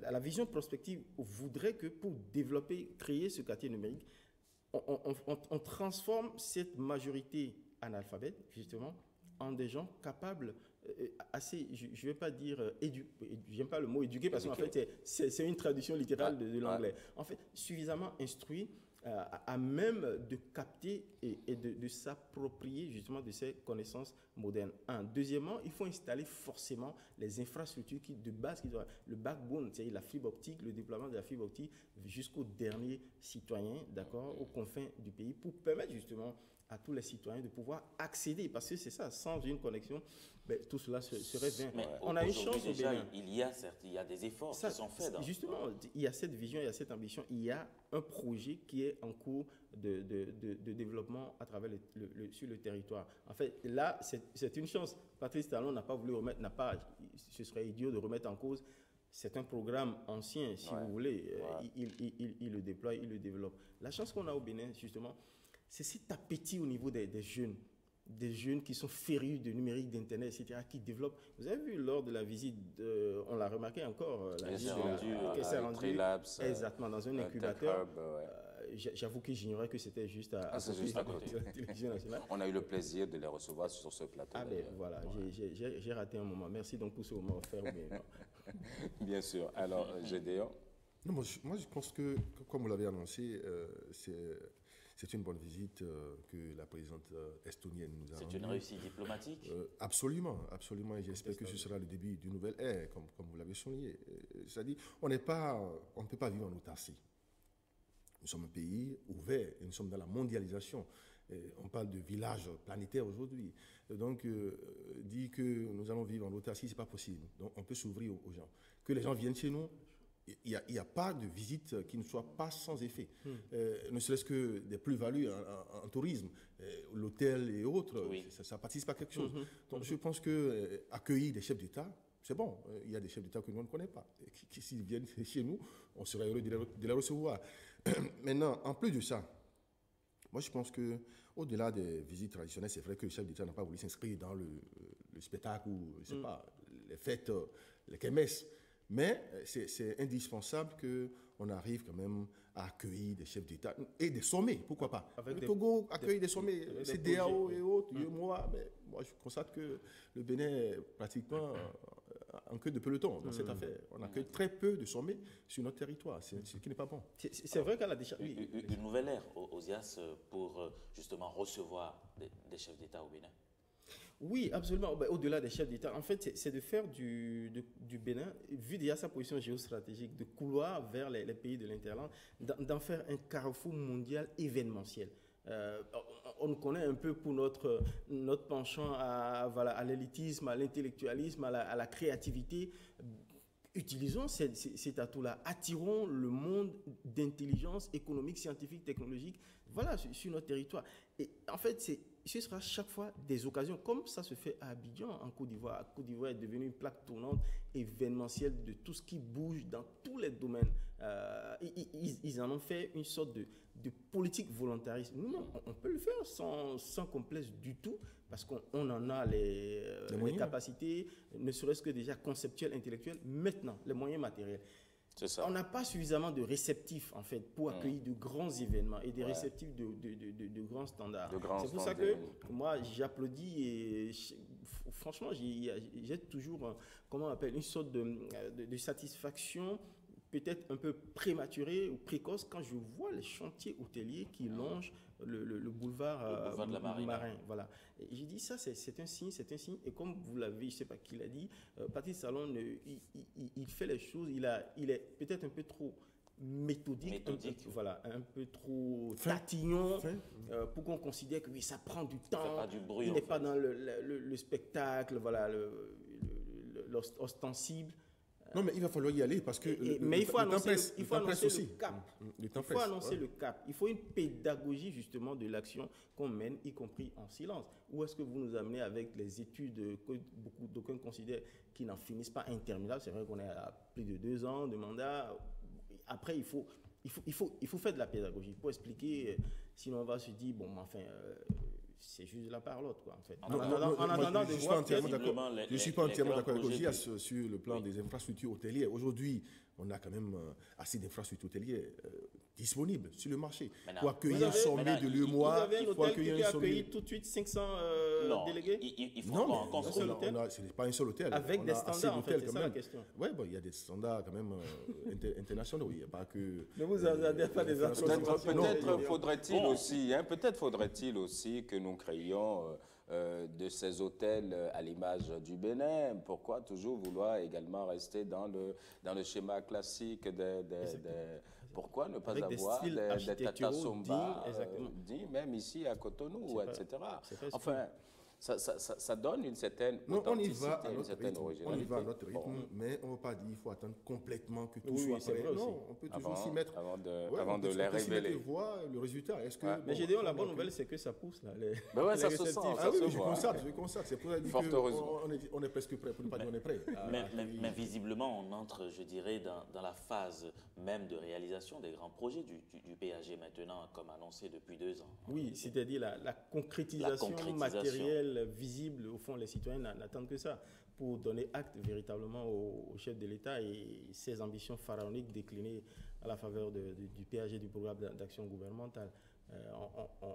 La vision prospective voudrait que pour développer, créer ce quartier numérique, on transforme cette majorité analphabète, justement, en des gens capables assez, je ne vais pas dire j'aime pas le mot éduqué parce qu'en fait c'est une traduction littérale de l'anglais. En fait, suffisamment instruit à même de capter et de s'approprier justement de ces connaissances modernes. Deuxièmement, il faut installer forcément les infrastructures de base, le backbone, c'est-à-dire la fibre optique, le déploiement de la fibre optique jusqu'au dernier citoyen, d'accord, aux confins du pays, pour permettre justement à tous les citoyens de pouvoir accéder, parce que c'est ça, sans une connexion, tout cela serait vain. Mais on a une chance déjà, au Bénin. Il y a des efforts qui sont faits. Justement, il y a cette vision, il y a cette ambition, il y a un projet qui est en cours de développement à travers sur le territoire. En fait, là, c'est une chance. Patrice Talon n'a pas voulu remettre, ce serait idiot de remettre en cause. C'est un programme ancien, si vous voulez. Il le déploie, il le développe. La chance qu'on a au Bénin, justement, c'est cet appétit au niveau des jeunes qui sont férus de numérique, d'Internet, etc., qui développent. Vous avez vu lors de la visite, on l'a remarqué encore, la visite qui s'est rendue exactement dans un incubateur. J'avoue que j'ignorais que c'était juste à côté de la télévision nationale. On a eu le plaisir de les recevoir sur ce plateau. Voilà, j'ai raté un moment. Merci donc pour ce moment offert. Bien sûr. Alors, Gédéon? Moi, je pense que, comme vous l'avez annoncé, c'est une bonne visite que la présidente estonienne nous a rendue. C'est une réussite diplomatique? Absolument. Et j'espère que ce sera le début d'une nouvelle ère, comme vous l'avez souligné. C'est-à-dire, on ne peut pas vivre en autarcie. Nous sommes un pays ouvert et nous sommes dans la mondialisation. On parle de village planétaire aujourd'hui. Donc, dire que nous allons vivre en autarcie, ce n'est pas possible. Donc, on peut s'ouvrir aux gens. Que les gens viennent chez nous, il n'y a pas de visite qui ne soit pas sans effet. Ne serait-ce que des plus-values en tourisme, l'hôtel et autres, ça participe à quelque chose. Donc je pense qu'accueillir des chefs d'État, c'est bon. Il y a des chefs d'État que nous ne connaissons pas. S'ils viennent chez nous, on serait heureux de les recevoir. Maintenant, en plus de ça, moi je pense qu'au-delà des visites traditionnelles, c'est vrai que le chef d'État n'a pas voulu s'inscrire dans le spectacle ou, je sais pas, les fêtes, les kermesses. Mais c'est indispensable qu'on arrive quand même à accueillir des chefs d'État et des sommets, pourquoi pas. Le Togo accueille des sommets, CEDEAO et autres, moi je constate que le Bénin est pratiquement en queue de peloton dans cette affaire. On accueille très peu de sommets sur notre territoire, ce qui n'est pas bon. C'est vrai qu'à la décharge... Une nouvelle ère aux IAS pour justement recevoir des chefs d'État au Bénin. Oui, absolument. Au-delà des chefs d'État, en fait, c'est de faire du Bénin, vu déjà sa position géostratégique, de couloir vers les pays de l'Interland, d'en faire un carrefour mondial événementiel. On nous connaît un peu pour notre penchant à l'élitisme, à l'intellectualisme, à la créativité. Utilisons cet atout-là, attirons le monde d'intelligence économique, scientifique, technologique, sur notre territoire. Et en fait, ce sera chaque fois des occasions, comme ça se fait à Abidjan, en Côte d'Ivoire. Côte d'Ivoire est devenue une plaque tournante événementielle de tout ce qui bouge dans tous les domaines. Ils en ont fait une sorte de politique volontariste. Nous, non, on peut le faire sans complexe du tout, parce qu'on en a les capacités, ne serait-ce que déjà conceptuelles, intellectuelles. Maintenant, les moyens matériels. On n'a pas suffisamment de réceptifs, en fait, pour accueillir de grands événements et des réceptifs de grands standards. C'est pour ça que moi, j'applaudis et franchement, j'ai toujours, comment on appelle, une sorte de satisfaction peut-être un peu prématurée ou précoce quand je vois les chantiers hôteliers qui longent le boulevard de la Marin. Voilà. J'ai dit ça, c'est un signe. Et comme vous l'avez, je ne sais pas qui l'a dit, Patrice Talon, il fait les choses, il est peut-être un peu trop méthodique. Un peu trop tatillon, pour qu'on considère que oui, ça prend du temps. Il n'est pas dans le spectacle, voilà, l'ostensible. Non, mais il va falloir y aller parce que il faut annoncer le cap. Il faut annoncer le cap. Il faut une pédagogie justement de l'action qu'on mène, y compris en silence. Où est-ce que vous nous amenez avec les études que d'aucuns considèrent qui n'en finissent pas interminables? C'est vrai qu'on est à plus de 2 ans de mandat. Après, il faut faire de la pédagogie pour expliquer. Sinon, on va se dire, bon, enfin... c'est juste de la parlotte, quoi, en fait. Je ne suis pas entièrement d'accord avec Ogia sur le plan des infrastructures hôtelières. Aujourd'hui, on a quand même assez d'infrastructures hôtelières disponibles sur le marché. Pour accueillir un sommet de l'UEMOA. Vous avez un hôtel qui a accueilli tout de suite 500 délégués? Il faut encore un seul hôtel. Ce n'est pas un seul hôtel. Avec des standards, en fait, c'est ça la question. Oui, il y a des standards quand même internationaux. Il n'y a pas que... Ne vous avez pas des Peut-être faudrait-il aussi que nous créions de ces hôtels à l'image du Bénin. Pourquoi toujours vouloir également rester dans le schéma classique pourquoi ne pas avoir des Tata Somba dignes, même ici à Cotonou, etc. Enfin, ça donne une certaine authenticité, une certaine originalité. On y va à notre rythme, mais on ne va pas dire qu'il faut attendre complètement que tout soit prêt. Non, on peut toujours s'y mettre. Avant de les révéler. Voir le résultat. Mais Gédéon, la bonne nouvelle, c'est que ça pousse. Là, ça se sent. Je constate. C'est pour ça qu'on est presque prêt, pour ne pas dire qu'on est prêt. Mais visiblement, on entre, je dirais, dans la phase même de réalisation des grands projets du PAG maintenant, comme annoncé depuis 2 ans. Oui, c'est-à-dire la concrétisation matérielle visible. Au fond, les citoyens n'attendent que ça pour donner acte véritablement au chef de l'État et ses ambitions pharaoniques déclinées à la faveur du PAG, du programme d'action gouvernementale.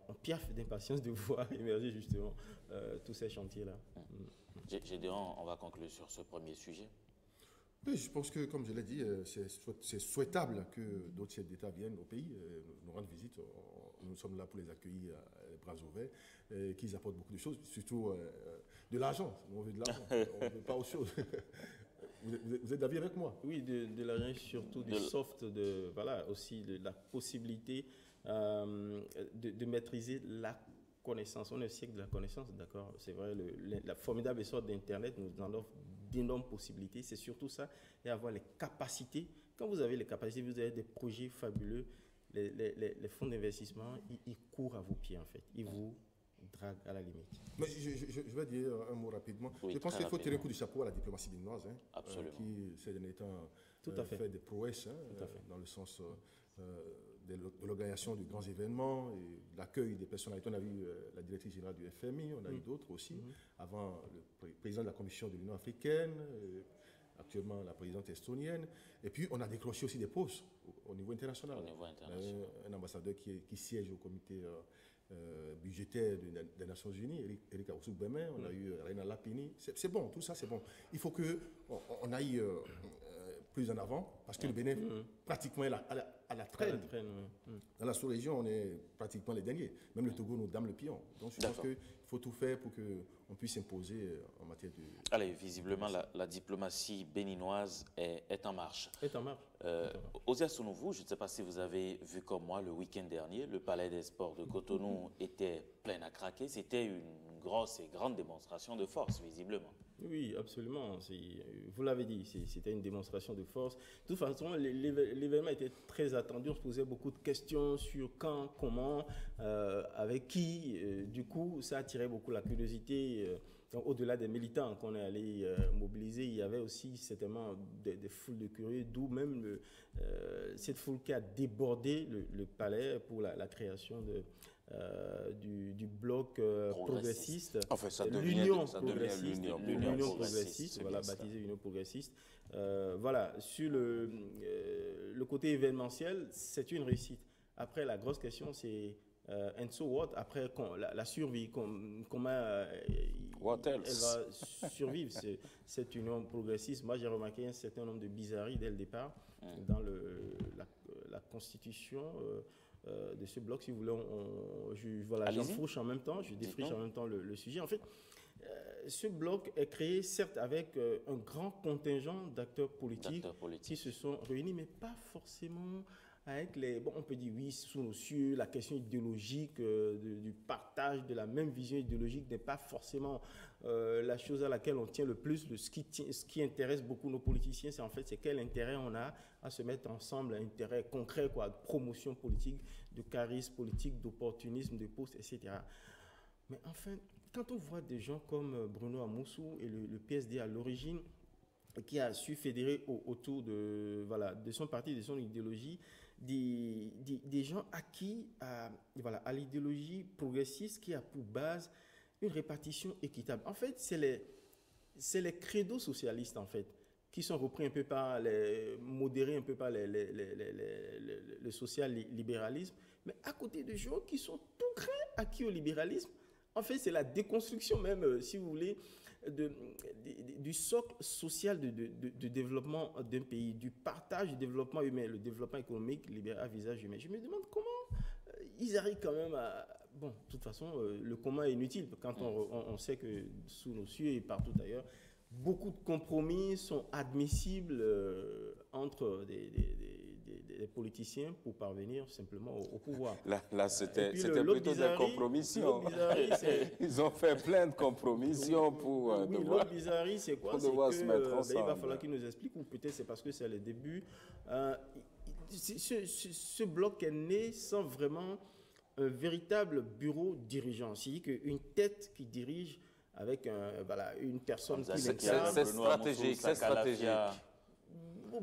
On piaffe d'impatience de voir émerger justement tous ces chantiers-là. Gédéon, on va conclure sur ce premier sujet. Oui, je pense que, comme je l'ai dit, c'est souhaitable que d'autres chefs d'État viennent au pays, nous rendent visite. Nous sommes là pour les accueillir les bras ouverts, qu'ils apportent beaucoup de choses, surtout de l'argent. On veut de l'argent, on ne veut pas autre chose. Vous êtes d'avis avec moi? Oui, de l'argent, surtout du soft, aussi de la possibilité de maîtriser la connaissance. On est au siècle de la connaissance, d'accord. C'est vrai, la formidable essor d'Internet nous en offre d'énormes possibilités. C'est surtout ça, et avoir les capacités. Quand vous avez les capacités, vous avez des projets fabuleux. Les fonds d'investissement, ils courent à vos pieds, en fait. Ils vous draguent à la limite. Mais je vais dire un mot rapidement. Oui, je pense qu'il faut tirer un coup de chapeau à la diplomatie béninoise, qui, ces derniers temps, fait des prouesses, dans le sens de l'organisation de grands événements et l'accueil des personnalités. On a vu la directrice générale du FMI, on a eu d'autres aussi, avant le président de la Commission de l'Union africaine, actuellement la présidente estonienne, et puis on a décroché aussi des postes au niveau international. Un ambassadeur qui siège au comité budgétaire des Nations Unies, Eric Aoussouk-Bemen, on a eu Reina Lapini. C'est bon, tout ça c'est bon. Il faut qu'on aille plus en avant, parce que le Bénin, pratiquement, à la traîne. Dans la sous-région, on est pratiquement les derniers. Même le Togo nous dame le pion. Donc je pense qu'il faut tout faire pour qu'on puisse s'imposer en matière de... Allez, visiblement, la diplomatie béninoise est en marche. Osia Sounouvou, je ne sais pas si vous avez vu comme moi le week-end dernier, le Palais des Sports de Cotonou était plein à craquer. C'était une grosse et grande démonstration de force, visiblement. Oui, absolument. Vous l'avez dit, c'était une démonstration de force. De toute façon, l'événement était très attendu. On se posait beaucoup de questions sur quand, comment, avec qui. Du coup, ça attirait beaucoup la curiosité. Au-delà des militants qu'on est allé mobiliser, il y avait aussi certainement des foules de curieux, d'où même cette foule qui a débordé le palais pour la création du bloc progressiste. Enfin, ça devient l'Union progressiste, progressiste, voilà, baptisée Union progressiste. Voilà, sur le côté événementiel, c'est une réussite. Après, la grosse question, c'est and so what? Après, la survie, comment elle va survivre, cette union progressiste. Moi, j'ai remarqué un certain nombre de bizarreries dès le départ dans la constitution de ce bloc. Si vous voulez, j'enfourche en même temps, je défriche en même temps le sujet. En fait, ce bloc est créé, certes, avec un grand contingent d'acteurs politiques qui se sont réunis, mais pas forcément avec on peut dire oui, sous nos cieux, la question idéologique du partage de la même vision idéologique n'est pas forcément la chose à laquelle on tient le plus. Ce qui intéresse beaucoup nos politiciens, c'est quel intérêt on a à se mettre ensemble, un intérêt concret, de promotion politique, de charisme politique, d'opportunisme, de poste, etc. Mais enfin, quand on voit des gens comme Bruno Amoussou et le PSD à l'origine, qui a su fédérer autour de son parti, de son idéologie, des gens acquis à l'idéologie progressiste qui a pour base une répartition équitable. En fait, c'est les credos socialistes, en fait, qui sont repris un peu modérés un peu par le social-libéralisme, mais à côté de gens qui sont tout crins acquis au libéralisme. En fait, c'est la déconstruction même, si vous voulez, du socle social de développement d'un pays, du partage du développement humain, le développement économique libéral à visage humain. Je me demande comment ils arrivent quand même à... Bon, de toute façon, le commun est inutile quand on sait que sous nos cieux et partout ailleurs, beaucoup de compromis sont admissibles entre des politiciens pour parvenir simplement au pouvoir. Là c'était plutôt des compromissions. Ils ont fait plein de compromissions pour l'autre bizarrerie, c'est quoi? C'est que, se mettre ensemble. Il va falloir qu'ils nous expliquent, ou peut-être c'est parce que c'est le début. Ce bloc est né sans vraiment un véritable bureau dirigeant. C'est-à-dire qu'une tête qui dirige avec une personne qui l'incarne. C'est stratégique, c'est stratégique.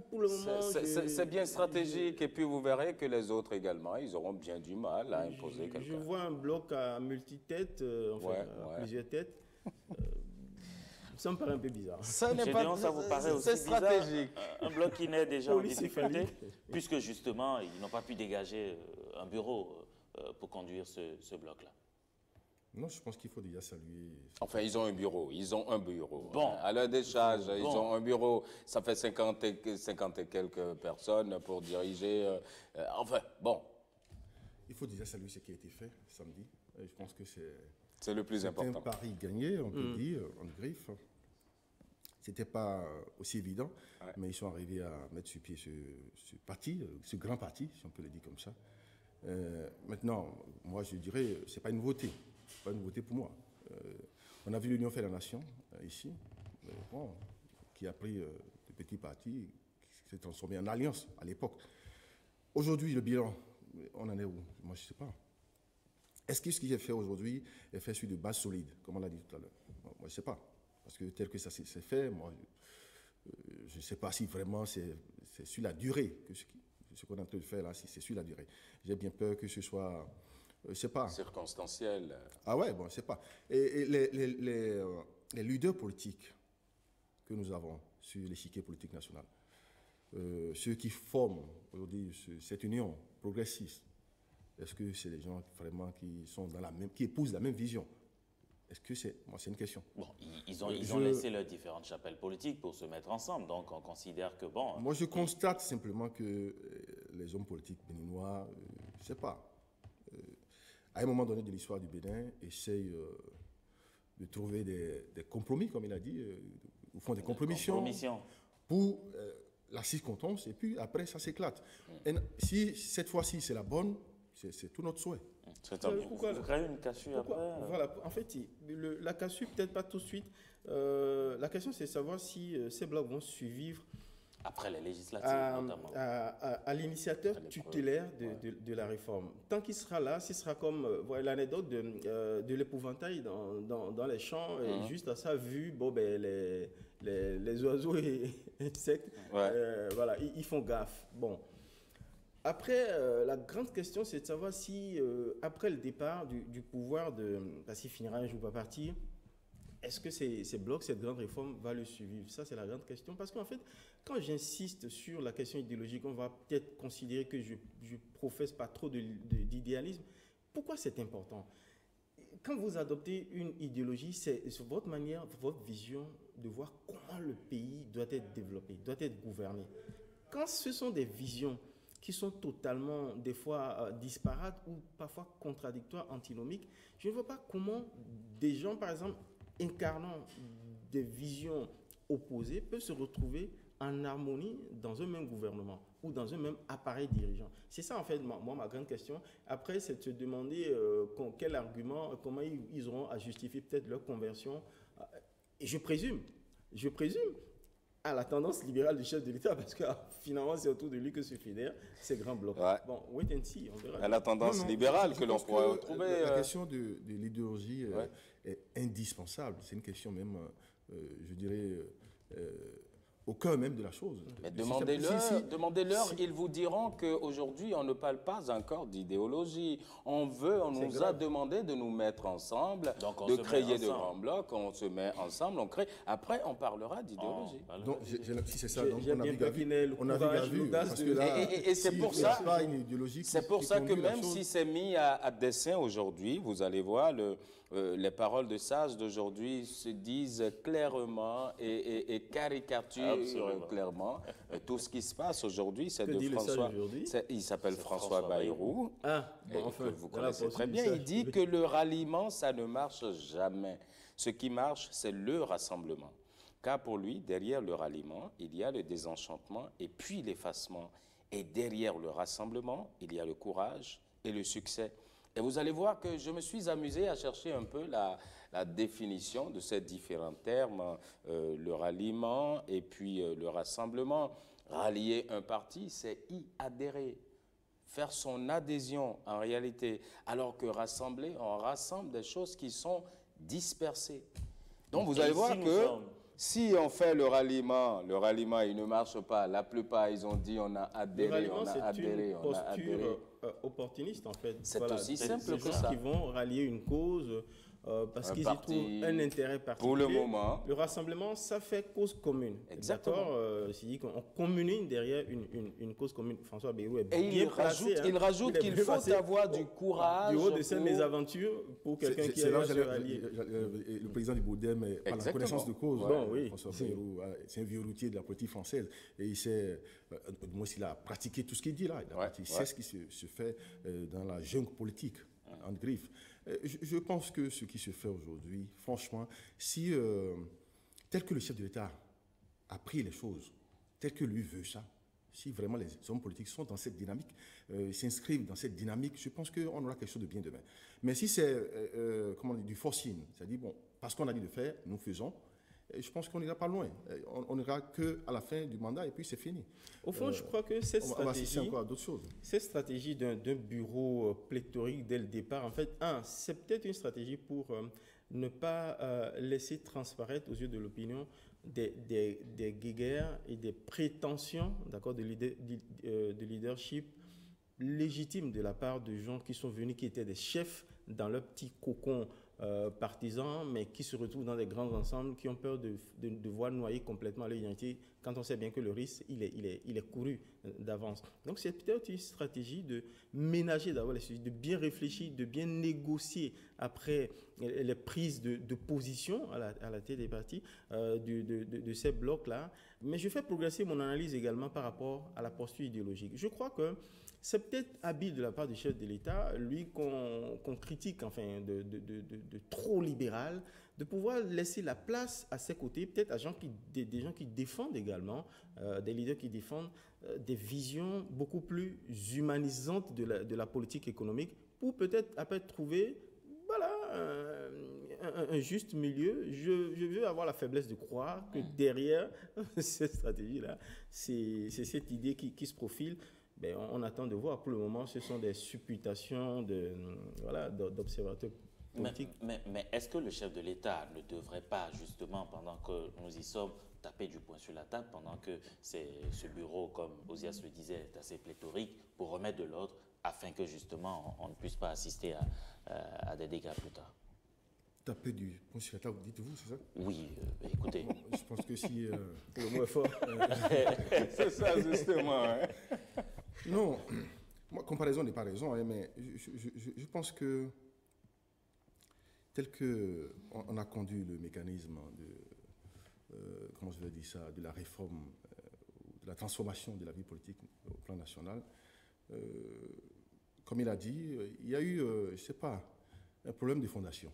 Pour le moment, c'est bien stratégique, et puis vous verrez que les autres également, ils auront bien du mal à imposer quelqu'un. Je vois un bloc à multi-têtes, à plusieurs têtes. Ça me paraît un peu bizarre. Ça vous paraît aussi stratégique. Un bloc qui naît déjà en difficulté, puisque justement, ils n'ont pas pu dégager un bureau pour conduire ce bloc-là. Non, je pense qu'il faut déjà saluer... Enfin, ils ont un bureau. Bon. À leur décharge, ils ont un bureau. Ça fait 50 et quelques personnes pour diriger. Enfin, bon. Il faut déjà saluer ce qui a été fait samedi. Et je pense que c'est le plus important. C'est un pari gagné, on peut dire, en griffe. C'était pas aussi évident, mais ils sont arrivés à mettre sur pied ce grand parti, si on peut le dire comme ça. Maintenant, moi, je dirais, c'est pas une nouveauté. Pas une nouveauté pour moi. On a vu l'Union fait la nation ici, qui a pris de petits partis, qui s'est transformé en alliance à l'époque. Aujourd'hui, le bilan, on en est où? Moi, je ne sais pas. Est-ce que ce qui est fait aujourd'hui est fait sur de bases solides, comme on l'a dit tout à l'heure? Moi, je ne sais pas. Parce que tel que ça s'est fait, moi, je ne sais pas si vraiment c'est sur la durée que ce qu'on est en train de faire là, si c'est sur la durée. J'ai bien peur que ce soit... Je sais pas. Circonstanciel. Ah ouais, bon, je sais pas. Et les leaders politiques que nous avons sur l'échiquier politique national, ceux qui forment aujourd'hui cette union progressiste, est-ce que c'est des gens vraiment qui sont qui épousent la même vision? Est-ce que c'est... Moi, c'est une question. Bon, ils ont laissé leurs différentes chapelles politiques pour se mettre ensemble, donc on considère que bon... Moi, je constate simplement que les hommes politiques béninois, je sais pas, à un moment donné de l'histoire du Bénin, essayent de trouver des compromis, comme il a dit, au fond des compromissions pour la circonstance, et puis après ça s'éclate. Et si cette fois-ci c'est la bonne, c'est tout notre souhait. Vous créez une cassure après Voilà, en fait, la cassure, peut-être pas tout de suite. La question, c'est de savoir si ces blocs vont survivre après les législatives, notamment. À l'initiateur tutélaire de la réforme. Tant qu'il sera là, ce sera comme l'anecdote de l'épouvantail dans les champs, et juste à sa vue, les oiseaux et insectes, voilà, ils font gaffe. Bon. Après, la grande question, c'est de savoir si, après le départ du pouvoir, parce qu'il finira un jour par partir, est-ce que ces blocs, cette grande réforme va le suivre? Ça, c'est la grande question. Parce qu'en fait, quand j'insiste sur la question idéologique, on va peut-être considérer que je professe pas trop d'idéalisme. Pourquoi c'est important? Quand vous adoptez une idéologie, c'est votre manière, votre vision de voir comment le pays doit être développé, doit être gouverné. Quand ce sont des visions qui sont totalement, des fois, disparates ou parfois contradictoires, antinomiques, je ne vois pas comment des gens, par exemple, incarnant des visions opposées, peuvent se retrouver en harmonie dans un même gouvernement ou dans un même appareil dirigeant. C'est ça, en fait, moi, ma grande question. Après, c'est de se demander quel argument, comment ils auront à justifier peut-être leur conversion. Et je présume, à la tendance libérale du chef de l'État, parce que finalement, c'est autour de lui que se fédèrent ces grands blocs. Ouais. Bon, wait and see, on verra. À la tendance libérale que l'on pourrait retrouver. La question de l'idéologie est indispensable. C'est une question même, je dirais, au cœur même de la chose. Mais demandez-leur, ils vous diront qu'aujourd'hui, on ne parle pas encore d'idéologie. On nous a demandé de nous mettre ensemble, de créer de grands blocs, on se met ensemble, on crée. Après, on parlera d'idéologie. Donc, si c'est ça, donc on a vu, parce que là, et c'est pour ça, c'est pour ça que même si c'est mis à dessein aujourd'hui, vous allez voir, les paroles de sages d'aujourd'hui se disent clairement et caricaturent clairement tout ce qui se passe aujourd'hui. C'est de François. Il s'appelle François Bayrou. Vous connaissez très bien. Il dit que le ralliement, ça ne marche jamais. Ce qui marche, c'est le rassemblement. Car pour lui, derrière le ralliement, il y a le désenchantement et puis l'effacement. Et derrière le rassemblement, il y a le courage et le succès. Et vous allez voir que je me suis amusé à chercher un peu la définition de ces différents termes, le ralliement et puis le rassemblement. Rallier un parti, c'est y adhérer, faire son adhésion en réalité, alors que rassembler, on rassemble des choses qui sont dispersées. Donc vous allez voir que si on fait le ralliement, il ne marche pas. La plupart, ils ont dit on a adhéré, on a adhéré, on a adhéré. Opportuniste, en fait. C'est aussi simple que ça. Qui vont rallier une cause parce qu'ils y trouvent un intérêt particulier. Pour le moment. Le rassemblement, ça fait cause commune. Exactement. C'est-à-dire qu'on communie derrière une cause commune. François Bayrou est bien placé. Il rajoute qu'il faut avoir du courage. Du haut de scène des aventures pour quelqu'un qui a se rallier. Le président du Baudem, par la connaissance de cause, François Bayrou, c'est un vieux routier de la politique française. Et il sait, moi, il a pratiqué tout ce qu'il dit là. Il sait ce qui se fait dans la jungle politique, en griffe. Je pense que ce qui se fait aujourd'hui, franchement, si, tel que le chef de l'État a pris les choses, tel que lui veut ça, si vraiment les hommes politiques sont dans cette dynamique, s'inscrivent dans cette dynamique, je pense qu'on aura quelque chose de bien demain. Mais si c'est du forcing, c'est-à-dire, bon, parce qu'on a dit de faire, nous faisons, je pense qu'on n'ira pas loin. On n'ira qu'à la fin du mandat et puis c'est fini. Au fond, je crois que cette stratégie d'un bureau pléthorique dès le départ, en fait, c'est peut-être une stratégie pour ne pas laisser transparaître aux yeux de l'opinion des guéguerres et des prétentions de leadership légitimes de la part de gens qui sont venus, qui étaient des chefs dans leur petit cocon partisans, mais qui se retrouvent dans des grands ensembles, qui ont peur de voir noyer complètement leur identité, quand on sait bien que le risque, il est couru d'avance. Donc c'est peut-être une stratégie de ménager d'abord les sujets, de bien réfléchir, de bien négocier après les prises de position à la tête des partis de ces blocs-là. Mais je fais progresser mon analyse également par rapport à la posture idéologique. Je crois que C'est peut-être habile de la part du chef de l'État, lui qu'on critique enfin, de trop libéral, de pouvoir laisser la place à ses côtés, peut-être à des gens qui défendent également, des leaders qui défendent des visions beaucoup plus humanisantes de la politique économique, pour peut-être après trouver un juste milieu. Je veux avoir la faiblesse de croire que derrière cette stratégie-là, c'est cette idée qui se profile. Ben, on attend de voir. Pour le moment, ce sont des supputations d'observateurs politiques. Mais est-ce que le chef de l'État ne devrait pas, justement, pendant que nous y sommes, taper du poing sur la table, pendant que ce bureau, comme Ozias le disait, est assez pléthorique, pour remettre de l'ordre, afin que, justement, on ne puisse pas assister à des dégâts plus tard? Taper du poing sur la table, dites-vous, c'est ça? Oui, écoutez. Je pense que si... le mot est fort. C'est ça, justement. Hein? Non, moi, comparaison n'est pas raison, hein, mais je pense que tel qu'on a conduit le mécanisme comment je vais dire ça, de la réforme, de la transformation de la vie politique au plan national, comme il a dit, il y a eu, je ne sais pas, un problème de fondation.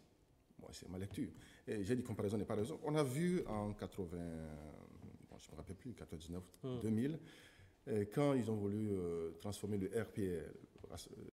Moi, c'est ma lecture. Et j'ai dit comparaison n'est pas raison. On a vu en 80, bon, je ne me rappelle plus, 99, 2000, quand ils ont voulu transformer le RPR,